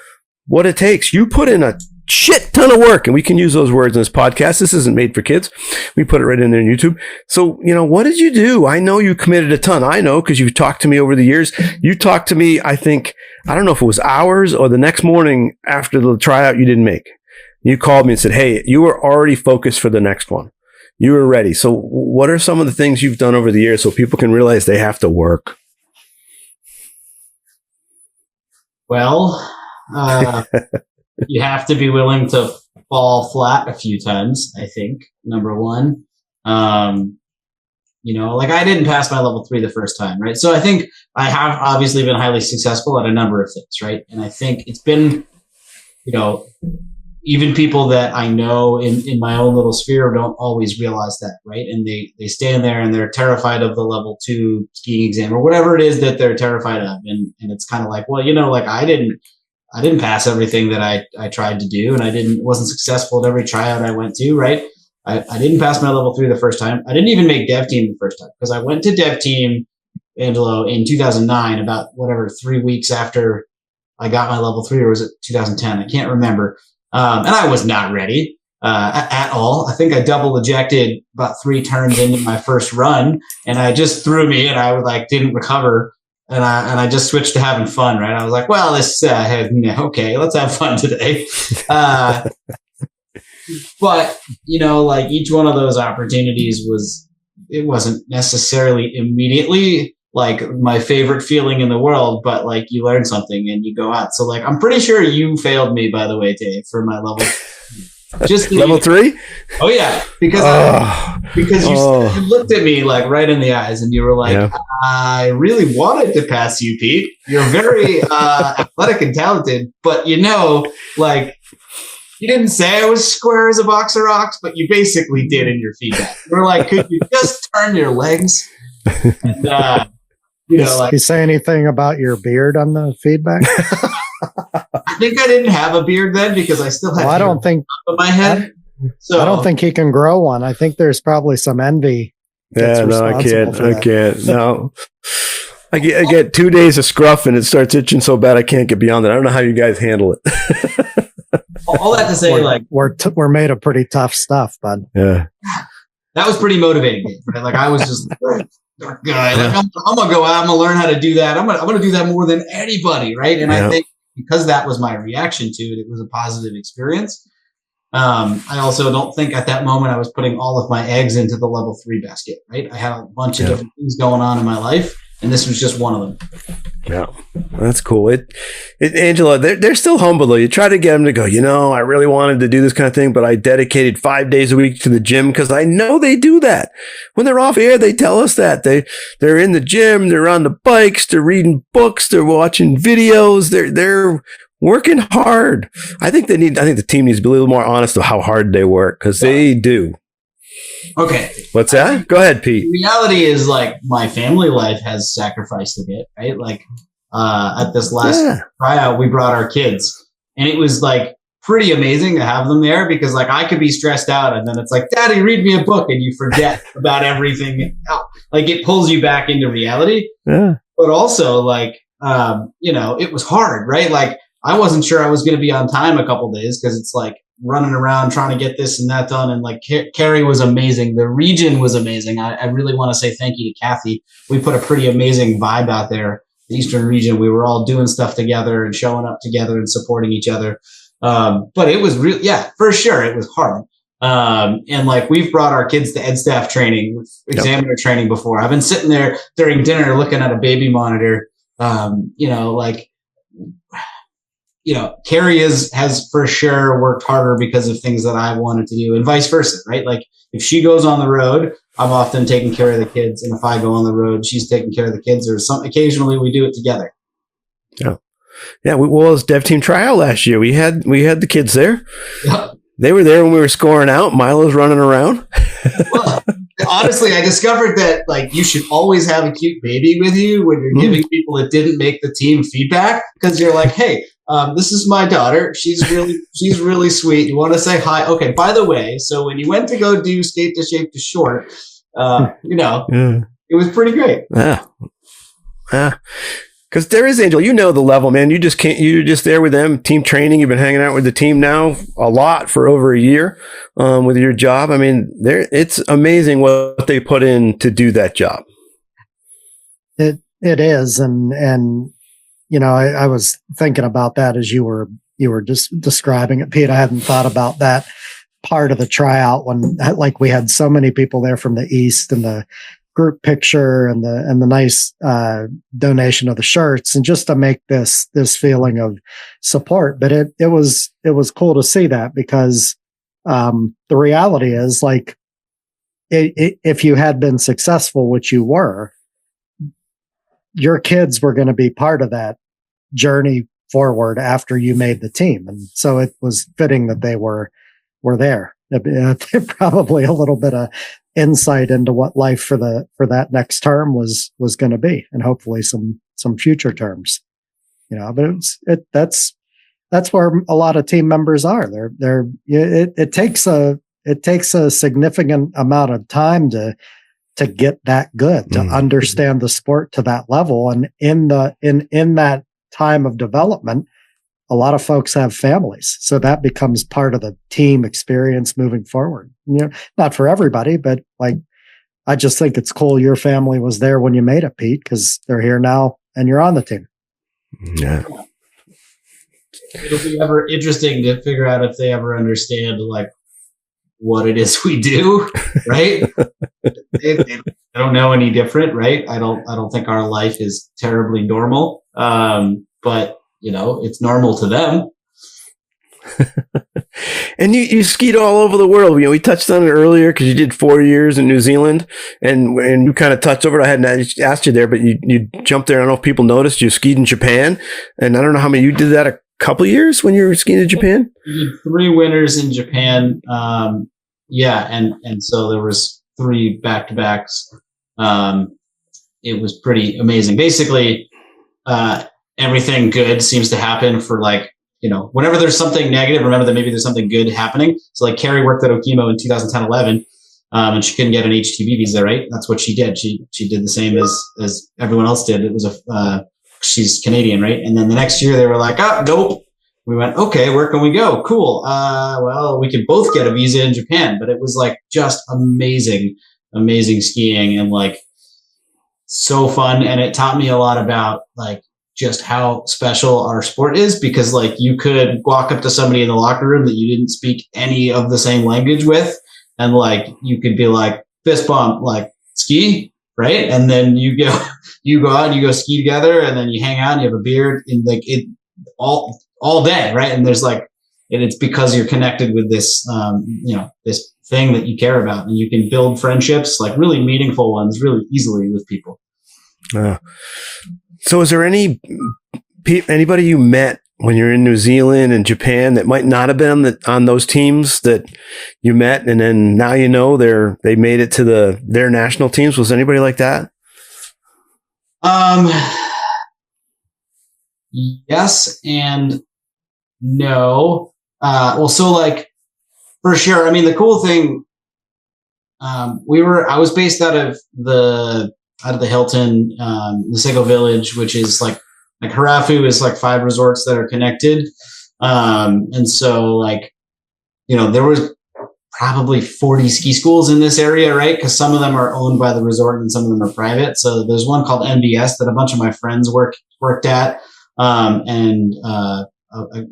what it takes. You put in a shit ton of work, and we can use those words in this podcast. This isn't made for kids. We put it right in there on YouTube. So, you know, what did you do? I know you committed a ton. I know because you've talked to me over the years. You talked to me, I think, I don't know if it was hours or the next morning after the tryout you didn't make. You called me and said, hey, you were already focused for the next one. You were ready. So what are some of the things you've done over the years so people can realize they have to work? Well, you have to be willing to fall flat a few times, I think, number one. You know, like I didn't pass my level 3 the first time, right? So I think I have obviously been highly successful at a number of things, right? And I think it's been, you know, even people that I know in my own little sphere don't always realize that, right? And they stand there and they're terrified of the level 2 skiing exam or whatever it is that they're terrified of. And it's kind of like, well, you know, like I didn't pass everything that I tried to do, and wasn't successful at every tryout I went to, right? I didn't pass my level 3 the first time. I didn't even make dev team the first time because I went to dev team, Angelo, in 2009, about 3 weeks after I got my level 3, or was it 2010? I can't remember. And I was not ready at all. I think I double ejected about 3 turns into my first run, and I just threw me, and I didn't recover. And I just switched to having fun, right? I was like, well, okay, let's have fun today. But, you know, like each one of those opportunities wasn't necessarily immediately like my favorite feeling in the world, but like you learn something and you go out. So like, I'm pretty sure you failed me, by the way, Dave, for my level. Just level 3? Oh yeah, because you looked at me like right in the eyes and you were like, yeah. I really wanted to pass you, Pete. You're very athletic and talented, but you know, like you didn't say I was square as a box of rocks, but you basically did in your feedback. We're like, could you just turn your legs? And, you know, like, you say anything about your beard on the feedback? I think I didn't have a beard then because I still had. Well, I don't think on my head. So I don't think he can grow one. I think there's probably some envy. Yeah, no, I can't. No, I get 2 days of scruff and it starts itching so bad I can't get beyond it. I don't know how you guys handle it. All that to say, we're made of pretty tough stuff, bud. Yeah, that was pretty motivating. Right? Like I was just. Guy, like, I'm gonna go out. I'm gonna learn how to do that. I'm gonna do that more than anybody, right? And I think because that was my reaction to it, it was a positive experience. I also don't think at that moment I was putting all of my eggs into the level 3 basket, right? I had a bunch of different things going on in my life, and this was just one of them. Yeah, that's cool. Angela, they're still humble though. You try to get them to go, I really wanted to do this kind of thing, but I dedicated 5 days a week to the gym because I know they do that. When they're off air, they tell us that they're in the gym, they're on the bikes, they're reading books, they're watching videos, they're working hard. I think the team needs to be a little more honest of how hard they work because they do. Okay. What's that? Go ahead, Pete. The reality is, like, my family life has sacrificed a bit, right? Like, at this last tryout, we brought our kids, and it was like pretty amazing to have them there because, like, I could be stressed out, and then it's like, Daddy, read me a book, and you forget about everything. Like, it pulls you back into reality. Yeah. But also, like, it was hard, right? Like, I wasn't sure I was going to be on time a couple days because it's like running around trying to get this and that done. And like Carrie was amazing. The region was amazing. I really want to say thank you to Kathy. We put a pretty amazing vibe out there. The Eastern region, we were all doing stuff together and showing up together and supporting each other. But it was really, for sure. It was hard. And like, we've brought our kids to EdStaff training, examiner training before. I've been sitting there during dinner looking at a baby monitor, Carrie has for sure worked harder because of things that I wanted to do and vice versa, right? Like if she goes on the road, I'm often taking care of the kids. And if I go on the road, she's taking care of the kids occasionally we do it together. Yeah. Yeah. It was Dev Team tryout last year. We had the kids there. Yeah. They were there when we were scoring out. Milo's running around. Well, honestly, I discovered that like you should always have a cute baby with you when you're giving people that didn't make the team feedback because you're like, hey, this is my daughter. She's really sweet. You want to say hi? Okay. By the way, so when you went to go do skate to shape to short, it was pretty great. Yeah. Because there is, Angel, the level, man. You're just there with them, team training. You've been hanging out with the team now a lot for over a year with your job. I mean, it's amazing what they put in to do that job. It is. And I was thinking about that as you were just describing it, Pete. I hadn't thought about that part of the tryout when like we had so many people there from the East and the group picture and the nice donation of the shirts and just to make this feeling of support. But it was cool to see that because the reality is like if you had been successful, which you were, your kids were going to be part of that journey forward after you made the team. And so it was fitting that they were there. Probably a little bit of insight into what life for that next term was going to be, and hopefully some future terms, but that's where a lot of team members are. It takes a significant amount of time to get that good, to understand the sport to that level. And in that time of development, a lot of folks have families. So that becomes part of the team experience moving forward. Not for everybody, but like, I just think it's cool your family was there when you made it, Pete, because they're here now and you're on the team. Yeah. It'll be ever interesting to figure out if they ever understand like what it is we do, right? they don't know any different, right? I don't think our life is terribly normal. But it's normal to them. And you skied all over the world. We touched on it earlier because you did 4 years in New Zealand, and you kind of touched over it. I hadn't asked you there, but you jumped there. I don't know if people noticed you skied in Japan, and I don't know how many you did that a couple of years when you were skiing in Japan. We did 3 winters in Japan. And so there was 3 back-to-backs. It was pretty amazing. Basically, everything good seems to happen for like, whenever there's something negative, remember that maybe there's something good happening. So like Carrie worked at Okemo in 2010-11, and she couldn't get an HTV visa, right? That's what she did. She did the same as everyone else did. It was she's Canadian, right? And then the next year they were like, nope. We went, okay, where can we go? Cool. Well, we could both get a visa in Japan, but it was like just amazing skiing and like so fun. And it taught me a lot about like just how special our sport is, because like you could walk up to somebody in the locker room that you didn't speak any of the same language with, and like you could be like fist bump, like ski, right? And then you go out and you go ski together, and then you hang out and you have a beer, and like it all day, right? And there's like, and it's because you're connected with this, this thing that you care about, and you can build friendships, like really meaningful ones, really easily with people. So is there anybody you met when you're in New Zealand and Japan that might not have been on those teams that you met, and then now they made it to their national teams? Was anybody like that? Yes and no. Well, so like for sure. I mean, the cool thing, I was based out of the Hilton, the Sego Village, which is like Harafu is like 5 resorts that are connected. And so like, there was probably 40 ski schools in this area, right? Because some of them are owned by the resort and some of them are private. So there's one called NBS that a bunch of my friends worked at.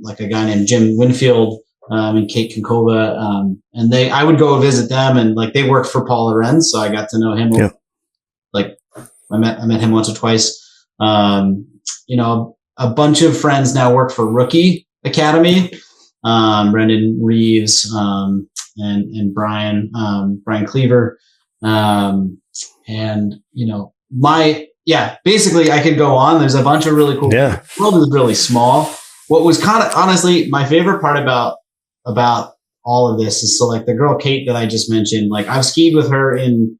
Like a guy named Jim Winfield, and Kate Konkova. And I would go visit them, and like they worked for Paul Lorenz. So I got to know him. Yeah. Like I met him once or twice. A bunch of friends now work for Rookie Academy. Brendan Reeves, and Brian Cleaver. Basically I could go on. There's a bunch of really cool. Yeah. The world is really small. What was kind of honestly my favorite part about all of this is, so like the girl Kate that I just mentioned, like I've skied with her in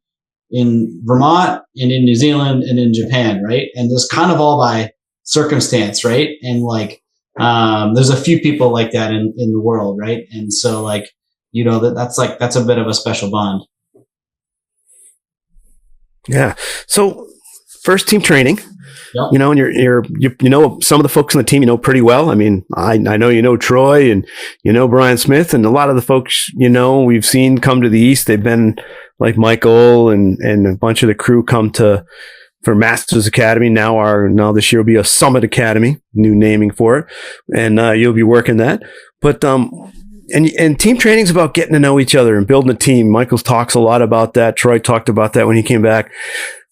Vermont and in New Zealand and in Japan, right? And just kind of all by circumstance, right? And like there's a few people like that in the world, right? And so like that's a bit of a special bond. Yeah. So first team training. Yep. And you're some of the folks on the team pretty well. I mean, I know Troy and Brian Smith, and a lot of the folks we've seen come to the East. They've been like Michael and a bunch of the crew come for Masters Academy. Now this year will be a Summit Academy, new naming for it, and you'll be working that. But and team training is about getting to know each other and building a team. Michael talks a lot about that. Troy talked about that when he came back.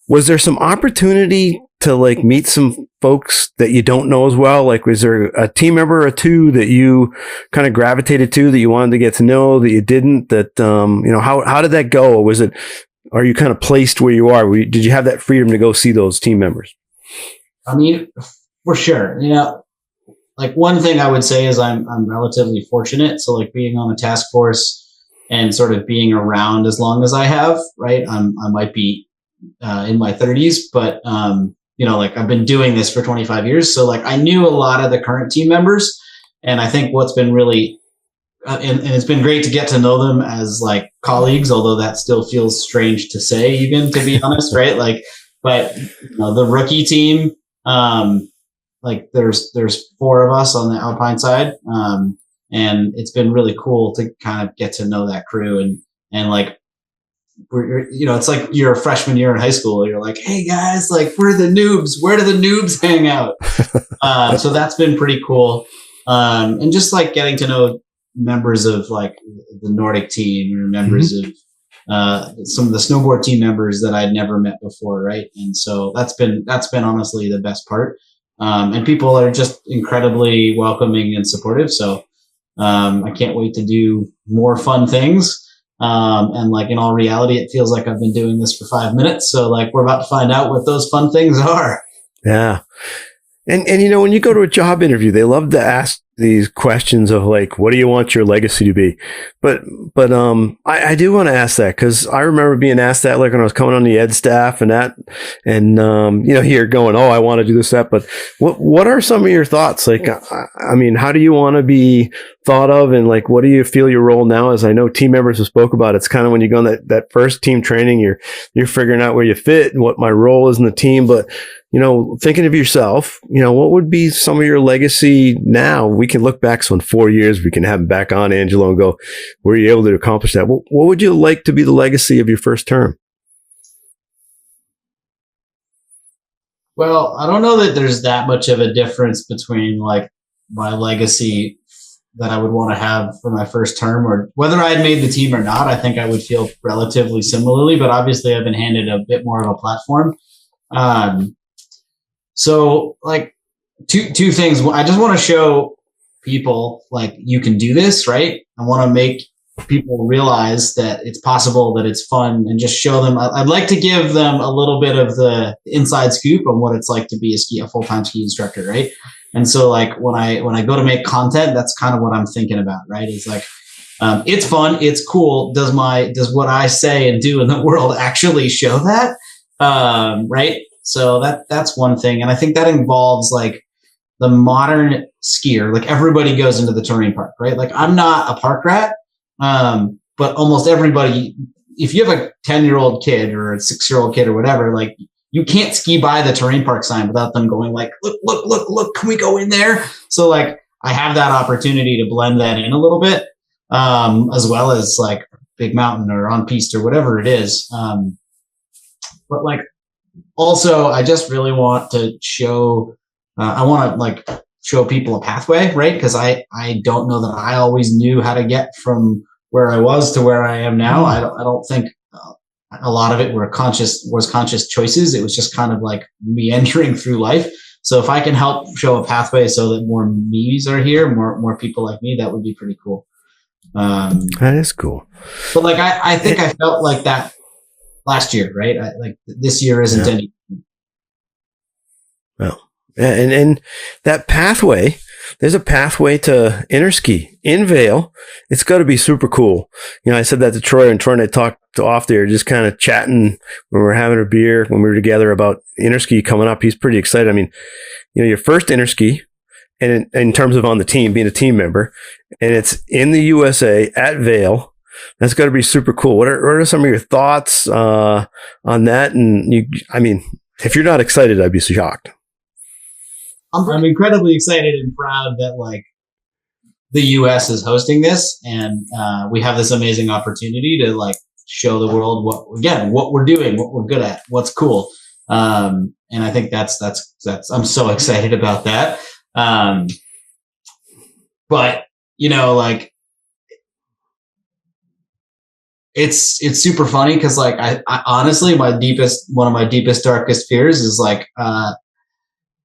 Was there some opportunity to like meet some folks that you don't know as well? Like, was there a team member or two that you kind of gravitated to that you wanted to get to know that you didn't? That how did that go? Are you kind of placed where you are? Did you have that freedom to go see those team members? I mean, for sure. Like one thing I would say is I'm relatively fortunate. So like being on the task force and sort of being around as long as I have, right? I might be in my 30s, but like I've been doing this for 25 years. So like I knew a lot of the current team members, and I think what's been really, and it's been great to get to know them as like colleagues, although that still feels strange to say, even, to be honest, right? Like, but the rookie team, like there's 4 of us on the Alpine side. And it's been really cool to kind of get to know that crew, and like, it's like your freshman year in high school. You're like, hey guys, like we're the noobs. Where do the noobs hang out? So that's been pretty cool. And just like getting to know members of like the Nordic team, or members of some of the snowboard team members that I'd never met before, right? And so that's been honestly the best part. And people are just incredibly welcoming and supportive. So I can't wait to do more fun things. And like in all reality, it feels like I've been doing this for 5 minutes. So like we're about to find out what those fun things are. Yeah. And when you go to a job interview, they love to ask these questions of like, what do you want your legacy to be? But I do want to ask that, because I remember being asked that like when I was coming on the ed staff and that, and here going, oh, I want to do this, that. But what are some of your thoughts? Like, I mean, how do you want to be thought of, and like, what do you feel your role now is? I know team members have spoke about it. It's kind of when you go on that first team training, you're figuring out where you fit and what my role is in the team, but thinking of yourself, what would be some of your legacy now? We can look back, so in 4 years, we can have back on Angelo and go, were you able to accomplish that? What would you like to be the legacy of your first term? Well, I don't know that there's that much of a difference between like my legacy that I would want to have for my first term, or whether I had made the team or not. I think I would feel relatively similarly, but obviously I've been handed a bit more of a platform. So like two things. I just want to show people like you can do this, right? I want to make people realize that it's possible, that it's fun, and just show them. I'd like to give them a little bit of the inside scoop on what it's like to be a full-time ski instructor, right? And so like when I go to make content, that's kind of what I'm thinking about, right? It's like, it's fun, it's cool. Does what I say and do in the world actually show that? Right? So that's one thing. And I think that involves like the modern skier. Like everybody goes into the touring park, right? Like I'm not a park rat. But almost everybody, if you have a 10-year-old kid or a 6-year-old kid or whatever, like you can't ski by the terrain park sign without them going like, look, can we go in there? So like I have that opportunity to blend that in a little bit, as well as like Big Mountain or On Piste or whatever it is. But like also I just really want to show, I want to like show people a pathway, right? Because I don't know that I always knew how to get from where I was to where I am now. I don't think a lot of it was conscious choices. It was just kind of like meandering through life. So if I can help show a pathway so that more me's are here, more people like me, that would be pretty cool. That is cool. But like I think I felt like that last year, right? Like this year isn't any. Well, and that pathway, there's a pathway to interski in Vail. It's got to be super cool. You know, I said that to Troy, and Troy and I talked off there, just kind of chatting when we were having a beer, when we were together, about interski coming up. He's pretty excited. I mean, you know, your first interski, and in terms of on the team, being a team member, and it's in the USA at Vail. That's got to be super cool. What are some of your thoughts on that? And I mean, if you're not excited, I'd be shocked. I'm incredibly excited and proud that like the US is hosting this, and we have this amazing opportunity to like show the world what we're doing, what we're good at, what's cool. And I think that's I'm so excited about that. But you know, like it's super funny because like I honestly one of my deepest, darkest fears is like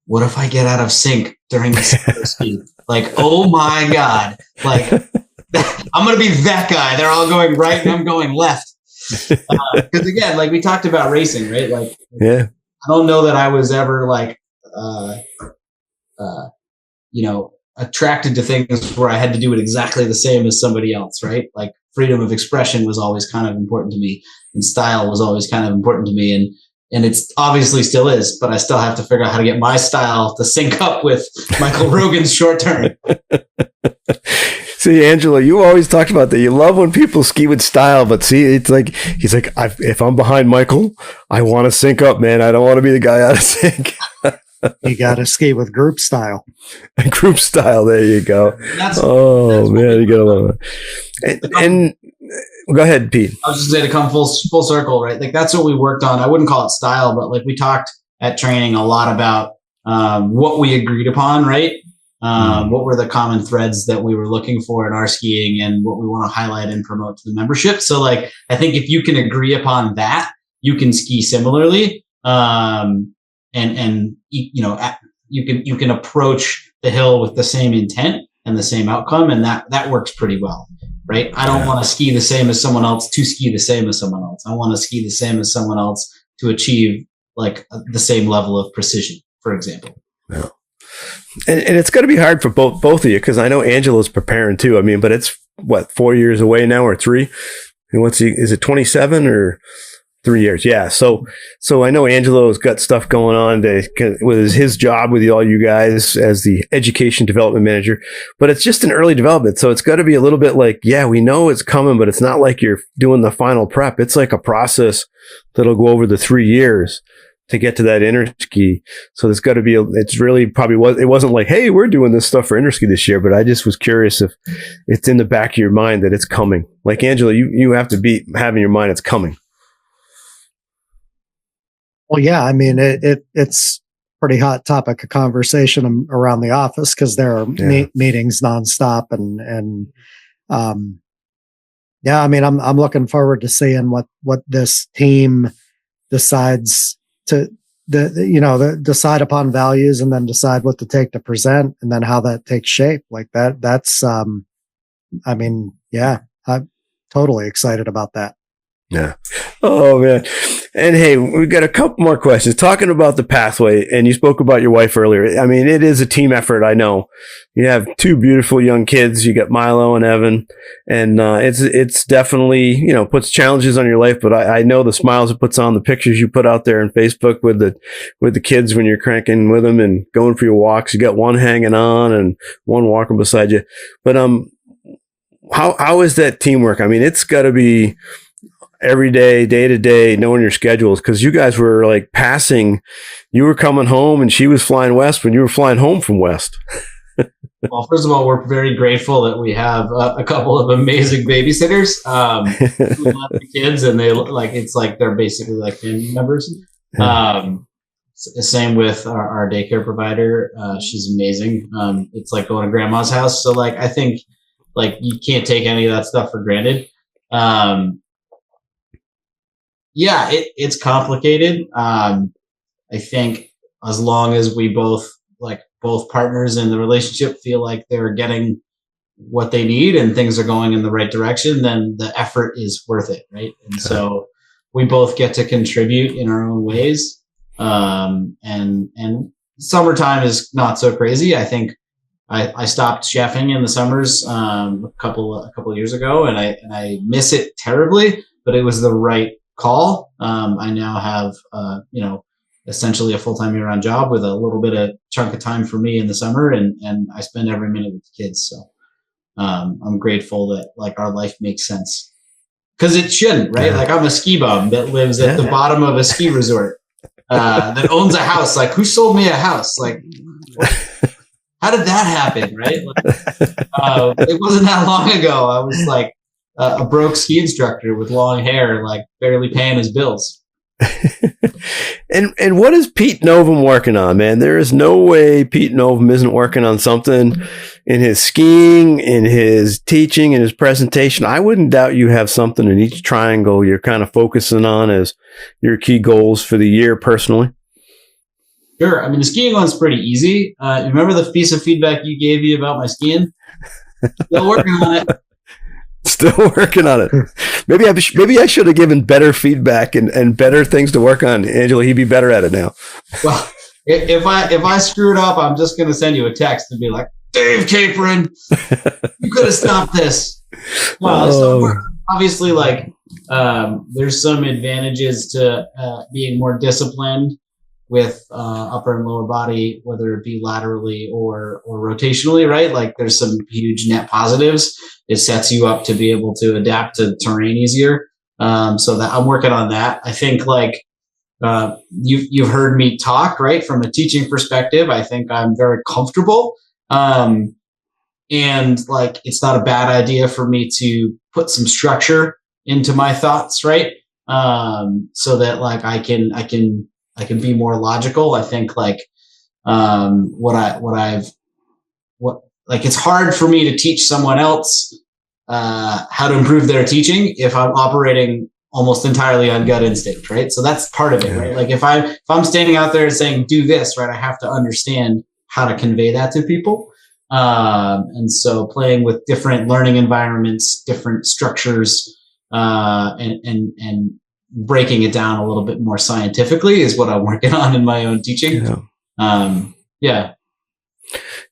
what if I get out of sync during the ski? Like, oh my God. Like, I'm going to be that guy. They're all going right and I'm going left. Because again, like we talked about racing, right? Like, yeah. I don't know that I was ever like, you know, attracted to things where I had to do it exactly the same as somebody else, right? Like freedom of expression was always kind of important to me, and style was always kind of important to me. And it's obviously still is, but I still have to figure out how to get my style to sync up with Michael Rogan's short turn. See, Angelo, you always talked about that. You love when people ski with style, but see, it's like, he's like, if I'm behind Michael, I want to sync up, man. I don't want to be the guy out of sync. You got to ski with group style. Group style. There you go. That's man, you got to love it. And go ahead, Pete. I was just saying to come full circle, right? Like that's what we worked on. I wouldn't call it style, but like we talked at training a lot about what we agreed upon, right? What were the common threads that we were looking for in our skiing, and what we want to highlight and promote to the membership. So like, I think if you can agree upon that, you can ski similarly. And you know, you can approach the hill with the same intent and the same outcome, and that works pretty well, right? I don't want to ski the same as someone else to ski the same as someone else. I want to ski the same as someone else to achieve like the same level of precision, for example. Yeah. And it's going to be hard for both of you, because I know Angelo's preparing too. I mean, but it's what, 4 years away now, or 3? And is it 27 or 3 years? Yeah. So I know Angelo's got stuff going on with his job with all you guys as the education development manager, but it's just an early development. So it's got to be a little bit like, yeah, we know it's coming, but it's not like you're doing the final prep. It's like a process that'll go over the 3 years to get to that interski. So there's got to be it's really probably it wasn't like, hey, we're doing this stuff for interski this year, but I just was curious if it's in the back of your mind that it's coming. Like Angelo, you have to be having your mind it's coming. Well, yeah, I mean, it's pretty hot topic of conversation around the office because there are meetings nonstop and yeah, I mean, I'm looking forward to seeing what this team decides to decide upon values and then decide what to take to present and then how that takes shape like that. That's, I mean, yeah, I'm totally excited about that. Yeah. Oh man. And hey, we've got a couple more questions talking about the pathway. And you spoke about your wife earlier. I mean, it is a team effort. I know you have two beautiful young kids. You got Milo and Evan, and it's definitely, puts challenges on your life. But I know the smiles it puts on, the pictures you put out there on Facebook with the kids when you're cranking with them and going for your walks. You got one hanging on and one walking beside you. But how is that teamwork? I mean, it's got to be every day, day to day, knowing your schedules, because you guys were like passing. You were coming home and she was flying west when you were flying home from west. Well, first of all, we're very grateful that we have a couple of amazing babysitters who love the kids, and it's like they're basically like family members. Same with our daycare provider. She's amazing. It's like going to grandma's house. So like, I think like you can't take any of that stuff for granted. Yeah, it's complicated. I think as long as we both partners in the relationship feel like they're getting what they need and things are going in the right direction, then the effort is worth it, right? And so we both get to contribute in our own ways. And summertime is not so crazy. I think I stopped chefing in the summers a couple of years ago, and I miss it terribly, but it was the right call. I now have, essentially a full-time year-round job with a little bit of chunk of time for me in the summer. And I spend every minute with the kids. So, I'm grateful that like our life makes sense, because it shouldn't, right? Like I'm a ski bum that lives at the bottom of a ski resort, that owns a house. Like who sold me a house? Like, how did that happen? Right. Like, it wasn't that long ago. I was like, a broke ski instructor with long hair, like barely paying his bills. And what is Pete Novum working on, man? There is no way Pete Novum isn't working on something in his skiing, in his teaching, in his presentation. I wouldn't doubt you have something in each triangle you're kind of focusing on as your key goals for the year personally. Sure. I mean, the skiing one's pretty easy. Remember the piece of feedback you gave me about my skiing? Still working on it. Still working on it. Maybe I should have given better feedback and better things to work on. Angela, he'd be better at it now. Well, if I screwed up, I'm just going to send you a text and be like, Dave Capron, you could have stopped this. Well, so obviously, like, there's some advantages to being more disciplined with upper and lower body, whether it be laterally or rotationally, right? Like there's some huge net positives. It sets you up to be able to adapt to terrain easier. So that I'm working on that. I think like you've heard me talk, right? From a teaching perspective, I think I'm very comfortable. And like it's not a bad idea for me to put some structure into my thoughts, right? So that like I can be more logical. I think like it's hard for me to teach someone else how to improve their teaching if I'm operating almost entirely on gut instinct, right? So that's part of it, right? Like if I'm standing out there and saying do this, right, I have to understand how to convey that to people. And so playing with different learning environments, different structures, and breaking it down a little bit more scientifically is what I'm working on in my own teaching. Yeah.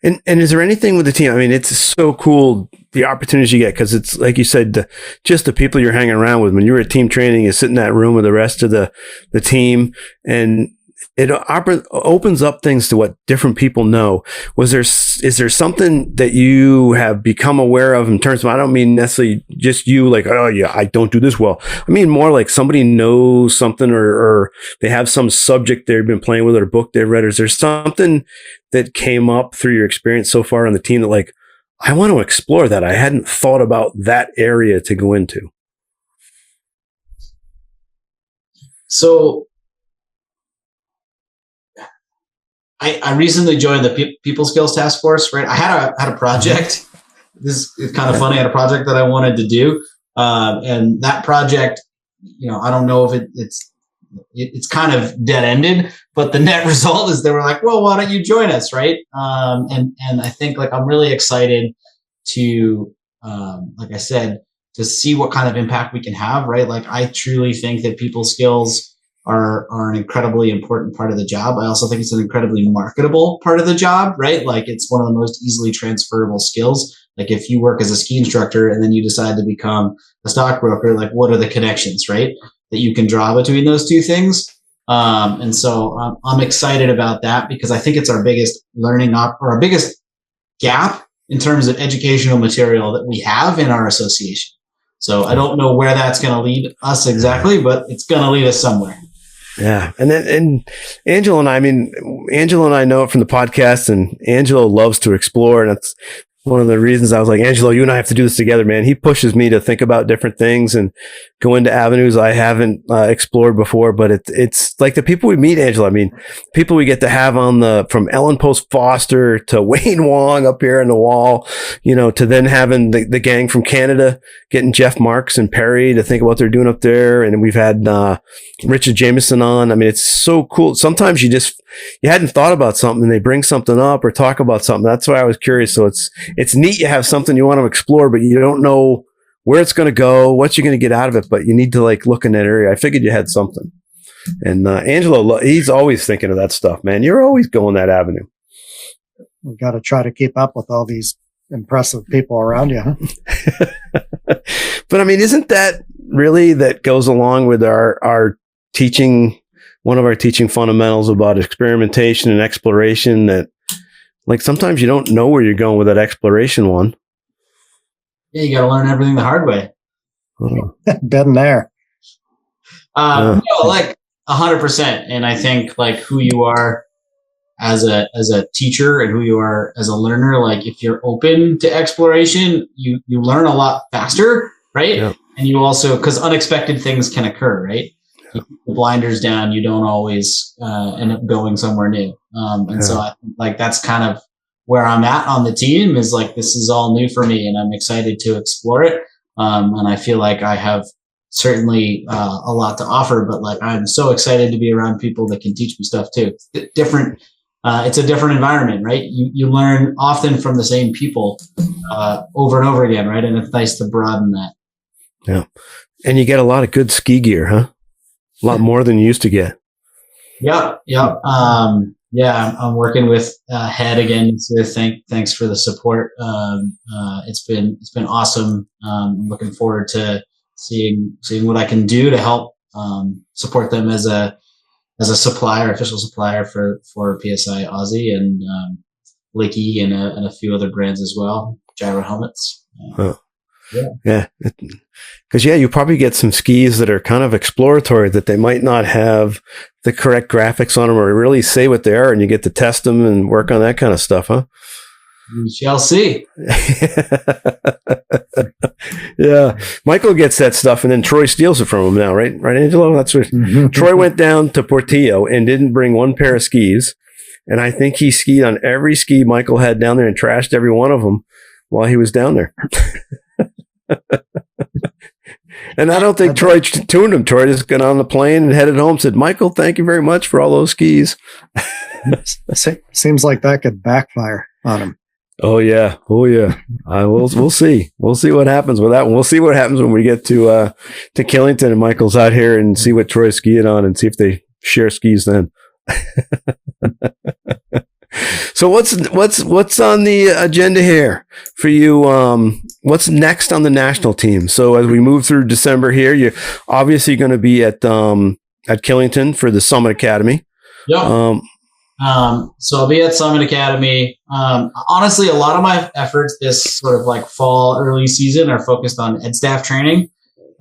And is there anything with the team? I mean, it's so cool, the opportunities you get, because it's like you said, just the people you're hanging around with. When you were at team training, you sit in that room with the rest of the team, and it opens up things to what different people know. Is there something that you have become aware of in terms of, I don't mean necessarily just you like, oh yeah, I don't do this well. I mean more like somebody knows something or they have some subject they've been playing with or a book they've read. Or is there something that came up through your experience so far on the team that like, I want to explore that. I hadn't thought about that area to go into. So I recently joined the People Skills Task Force, right? I had a project. This is kind of funny. I had a project that I wanted to do. And that project, I don't know if it's kind of dead ended, but the net result is they were like, well, why don't you join us? Right. And I think like, I'm really excited to, like I said, to see what kind of impact we can have, right? Like I truly think that people skills are an incredibly important part of the job. I also think it's an incredibly marketable part of the job, right? Like it's one of the most easily transferable skills. Like if you work as a ski instructor and then you decide to become a stockbroker, like what are the connections, right? That you can draw between those two things. And so I'm excited about that because I think it's our biggest learning or our biggest gap in terms of educational material that we have in our association. So I don't know where that's going to lead us exactly, but it's going to lead us somewhere. Yeah. And Angelo and I know it from the podcast, and Angelo loves to explore. And that's one of the reasons I was like, Angelo, you and I have to do this together, man. He pushes me to think about different things and go into avenues I haven't explored before. But it's like the people we meet, Angelo. I mean, people we get to have from Ellen Post Foster to Wayne Wong up here on the wall, to then having the gang from Canada, getting Jeff Marks and Perry to think about what they're doing up there. And we've had Richard Jameson on. I mean, it's so cool. Sometimes you hadn't thought about something and they bring something up or talk about something. That's why I was curious. So it's neat. You have something you want to explore, but you don't know where it's going to go, what you're going to get out of it, but you need to like look in that area. I figured you had something. And Angelo, he's always thinking of that stuff, man. You're always going that avenue. We've got to try to keep up with all these impressive people around you, huh? But I mean, isn't that really that goes along with our teaching, one of our teaching fundamentals about experimentation and exploration, that like sometimes you don't know where you're going with that exploration one. Yeah, you got to learn everything the hard way. Oh. Been there. Like 100%. And I think like who you are as a teacher and who you are as a learner, like if you're open to exploration, you learn a lot faster, right? Yeah. And you also, because unexpected things can occur, right? You keep the blinders down, you don't always end up going somewhere new. So I think like that's kind of where I'm at on the team, is like, this is all new for me and I'm excited to explore it. And I feel like I have certainly a lot to offer, but like I'm so excited to be around people that can teach me stuff too. It's a different environment, right? You learn often from the same people over and over again, right? And it's nice to broaden that. Yeah. And you get a lot of good ski gear, huh? A lot more than you used to get. Yep. I'm working with Head again. So thanks for the support. It's been awesome. I'm looking forward to seeing what I can do to help support them as a supplier, official supplier for PSI-AASI and Lakey and a few other brands as well. Gyro helmets. Yeah. Because you probably get some skis that are kind of exploratory, that they might not have the correct graphics on them or really say what they are, and you get to test them and work on that kind of stuff, huh? We shall see. Yeah. Michael gets that stuff and then Troy steals it from him now, right? Right, Angelo? That's what Troy went down to Portillo and didn't bring one pair of skis. And I think he skied on every ski Michael had down there and trashed every one of them while he was down there. And I don't think Troy tuned him. Troy just got on the plane and headed home, said, Michael, thank you very much for all those skis. Seems like that could backfire on him. Oh yeah. We'll see. We'll see what happens with that one. We'll see what happens when we get to Killington and Michael's out here and see what Troy's skiing on and see if they share skis then. So what's on the agenda here for you? What's next on the national team? So as we move through December here, you're obviously going to be at Killington for the Summit Academy. Yeah. So I'll be at Summit Academy. Honestly, a lot of my efforts this sort of like fall, early season are focused on ed staff training.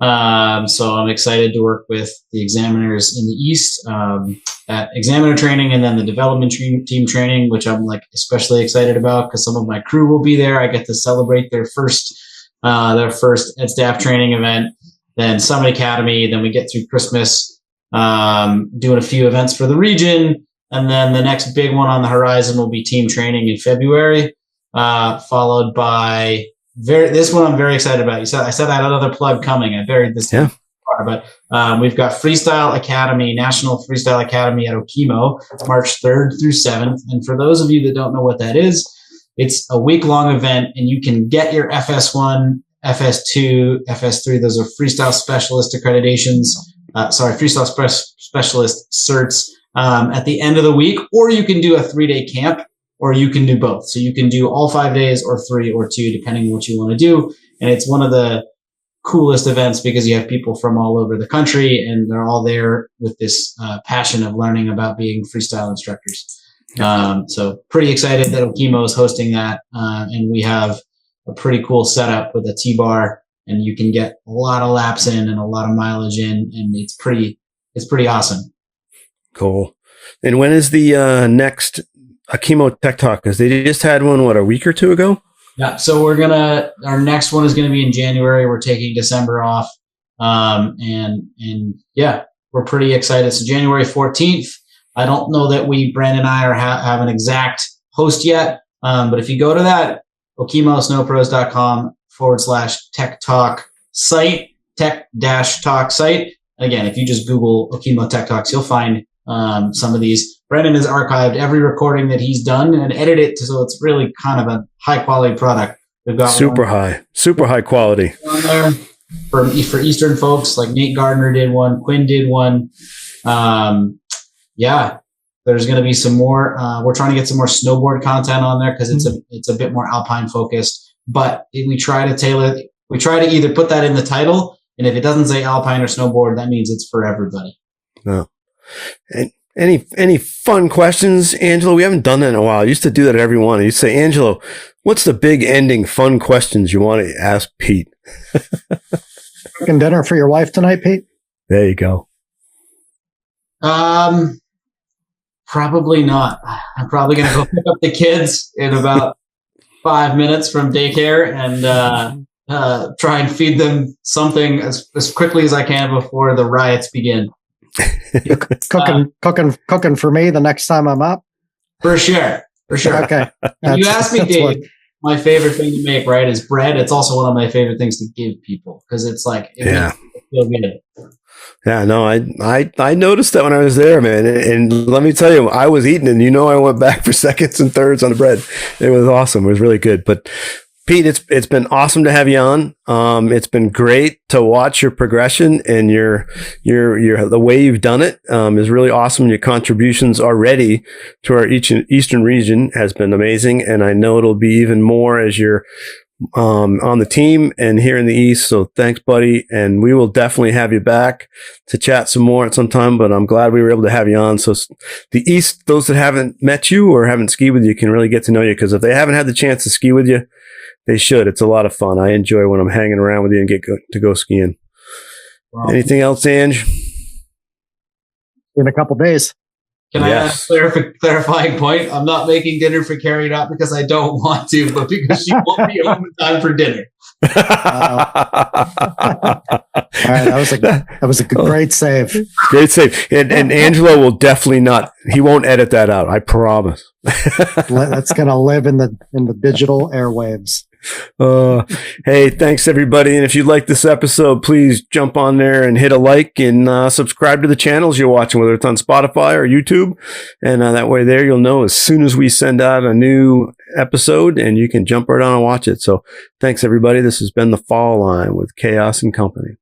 So I'm excited to work with the examiners in the East at examiner training, and then the development team training, which I'm like especially excited about because some of my crew will be there. I get to celebrate their first ed staff training event. Then Summit Academy. Then we get through Christmas, doing a few events for the region. And then the next big one on the horizon will be team training in February, followed by this one I'm very excited about. I said I had another plug coming. I buried this one. But we've got Freestyle Academy, National Freestyle Academy at Okemo, March 3rd through 7th. And for those of you that don't know what that is, it's a week-long event, and you can get your FS1, FS2, FS3. Those are Freestyle Specialist accreditations. Freestyle Specialist certs at the end of the week, or you can do a 3-day camp, or you can do both. So you can do all 5 days or 3 or 2, depending on what you want to do. And it's one of the coolest events because you have people from all over the country, and they're all there with this passion of learning about being freestyle instructors. So pretty excited that Okemo is hosting that. And we have a pretty cool setup with a T-bar, and you can get a lot of laps in and a lot of mileage in, and it's pretty awesome. Cool. And when is the next Okemo Tech Talk? Because they just had one, a week or 2 ago? Yeah, so our next one is going to be in January. We're taking December off. And yeah, we're pretty excited. So January 14th, I don't know that Brandon and I have an exact host yet. But if you go to that, okemosnowpros.com/tech talk site, tech-talk site. Again, if you just Google Okemo Tech Talks, you'll find some of these. Brendan has archived every recording that he's done and edited it so it's really kind of a high quality product. We've got super high quality on there for Eastern folks. Like Nate Gardner did one, Quinn did one. Yeah, there's going to be some more. We're trying to get some more snowboard content on there because it's a bit more Alpine focused. But we try to tailor. We try to either put that in the title, and if it doesn't say Alpine or snowboard, that means it's for everybody. No. And any fun questions, Angelo? We haven't done that in a while. I used to do that at every one. I used to say, Angelo, what's the big ending fun questions you want to ask Pete? Cooking dinner for your wife tonight, Pete? There you go. Probably not. I'm probably going to go pick up the kids in about 5 minutes from daycare and try and feed them something as quickly as I can before the riots begin. Cooking for me the next time I'm up? For sure. Okay. You asked me, Dave, my favorite thing to make, right, is bread. It's also one of my favorite things to give people because it's like, it makes me feel good. Yeah, no, I noticed that when I was there, man. And let me tell you, I was eating, and I went back for seconds and thirds on the bread. It was awesome. It was really good. But Pete, it's been awesome to have you on. It's been great to watch your progression and your the way you've done it is really awesome. Your contributions already to our Eastern region has been amazing, and I know it'll be even more as you're on the team and here in the East. So thanks, buddy, and we will definitely have you back to chat some more at some time. But I'm glad we were able to have you on. So the East, those that haven't met you or haven't skied with you, can really get to know you because if they haven't had the chance to ski with you, they should. It's a lot of fun. I enjoy when I'm hanging around with you and get to go skiing. Wow. Anything else, Ange? In a couple days. Can I add a clarifying point? I'm not making dinner for Carrie, not because I don't want to, but because she won't be home in time for dinner. All right, that was a great save. Great save. And Angelo will definitely not. He won't edit that out. I promise. That's going to live in the digital airwaves. Hey, thanks everybody. And if you like this episode, please jump on there and hit a like and subscribe to the channels you're watching, whether it's on Spotify or YouTube. And that way there, you'll know as soon as we send out a new episode and you can jump right on and watch it. So thanks everybody. This has been The Fall Line with Chaos and Company.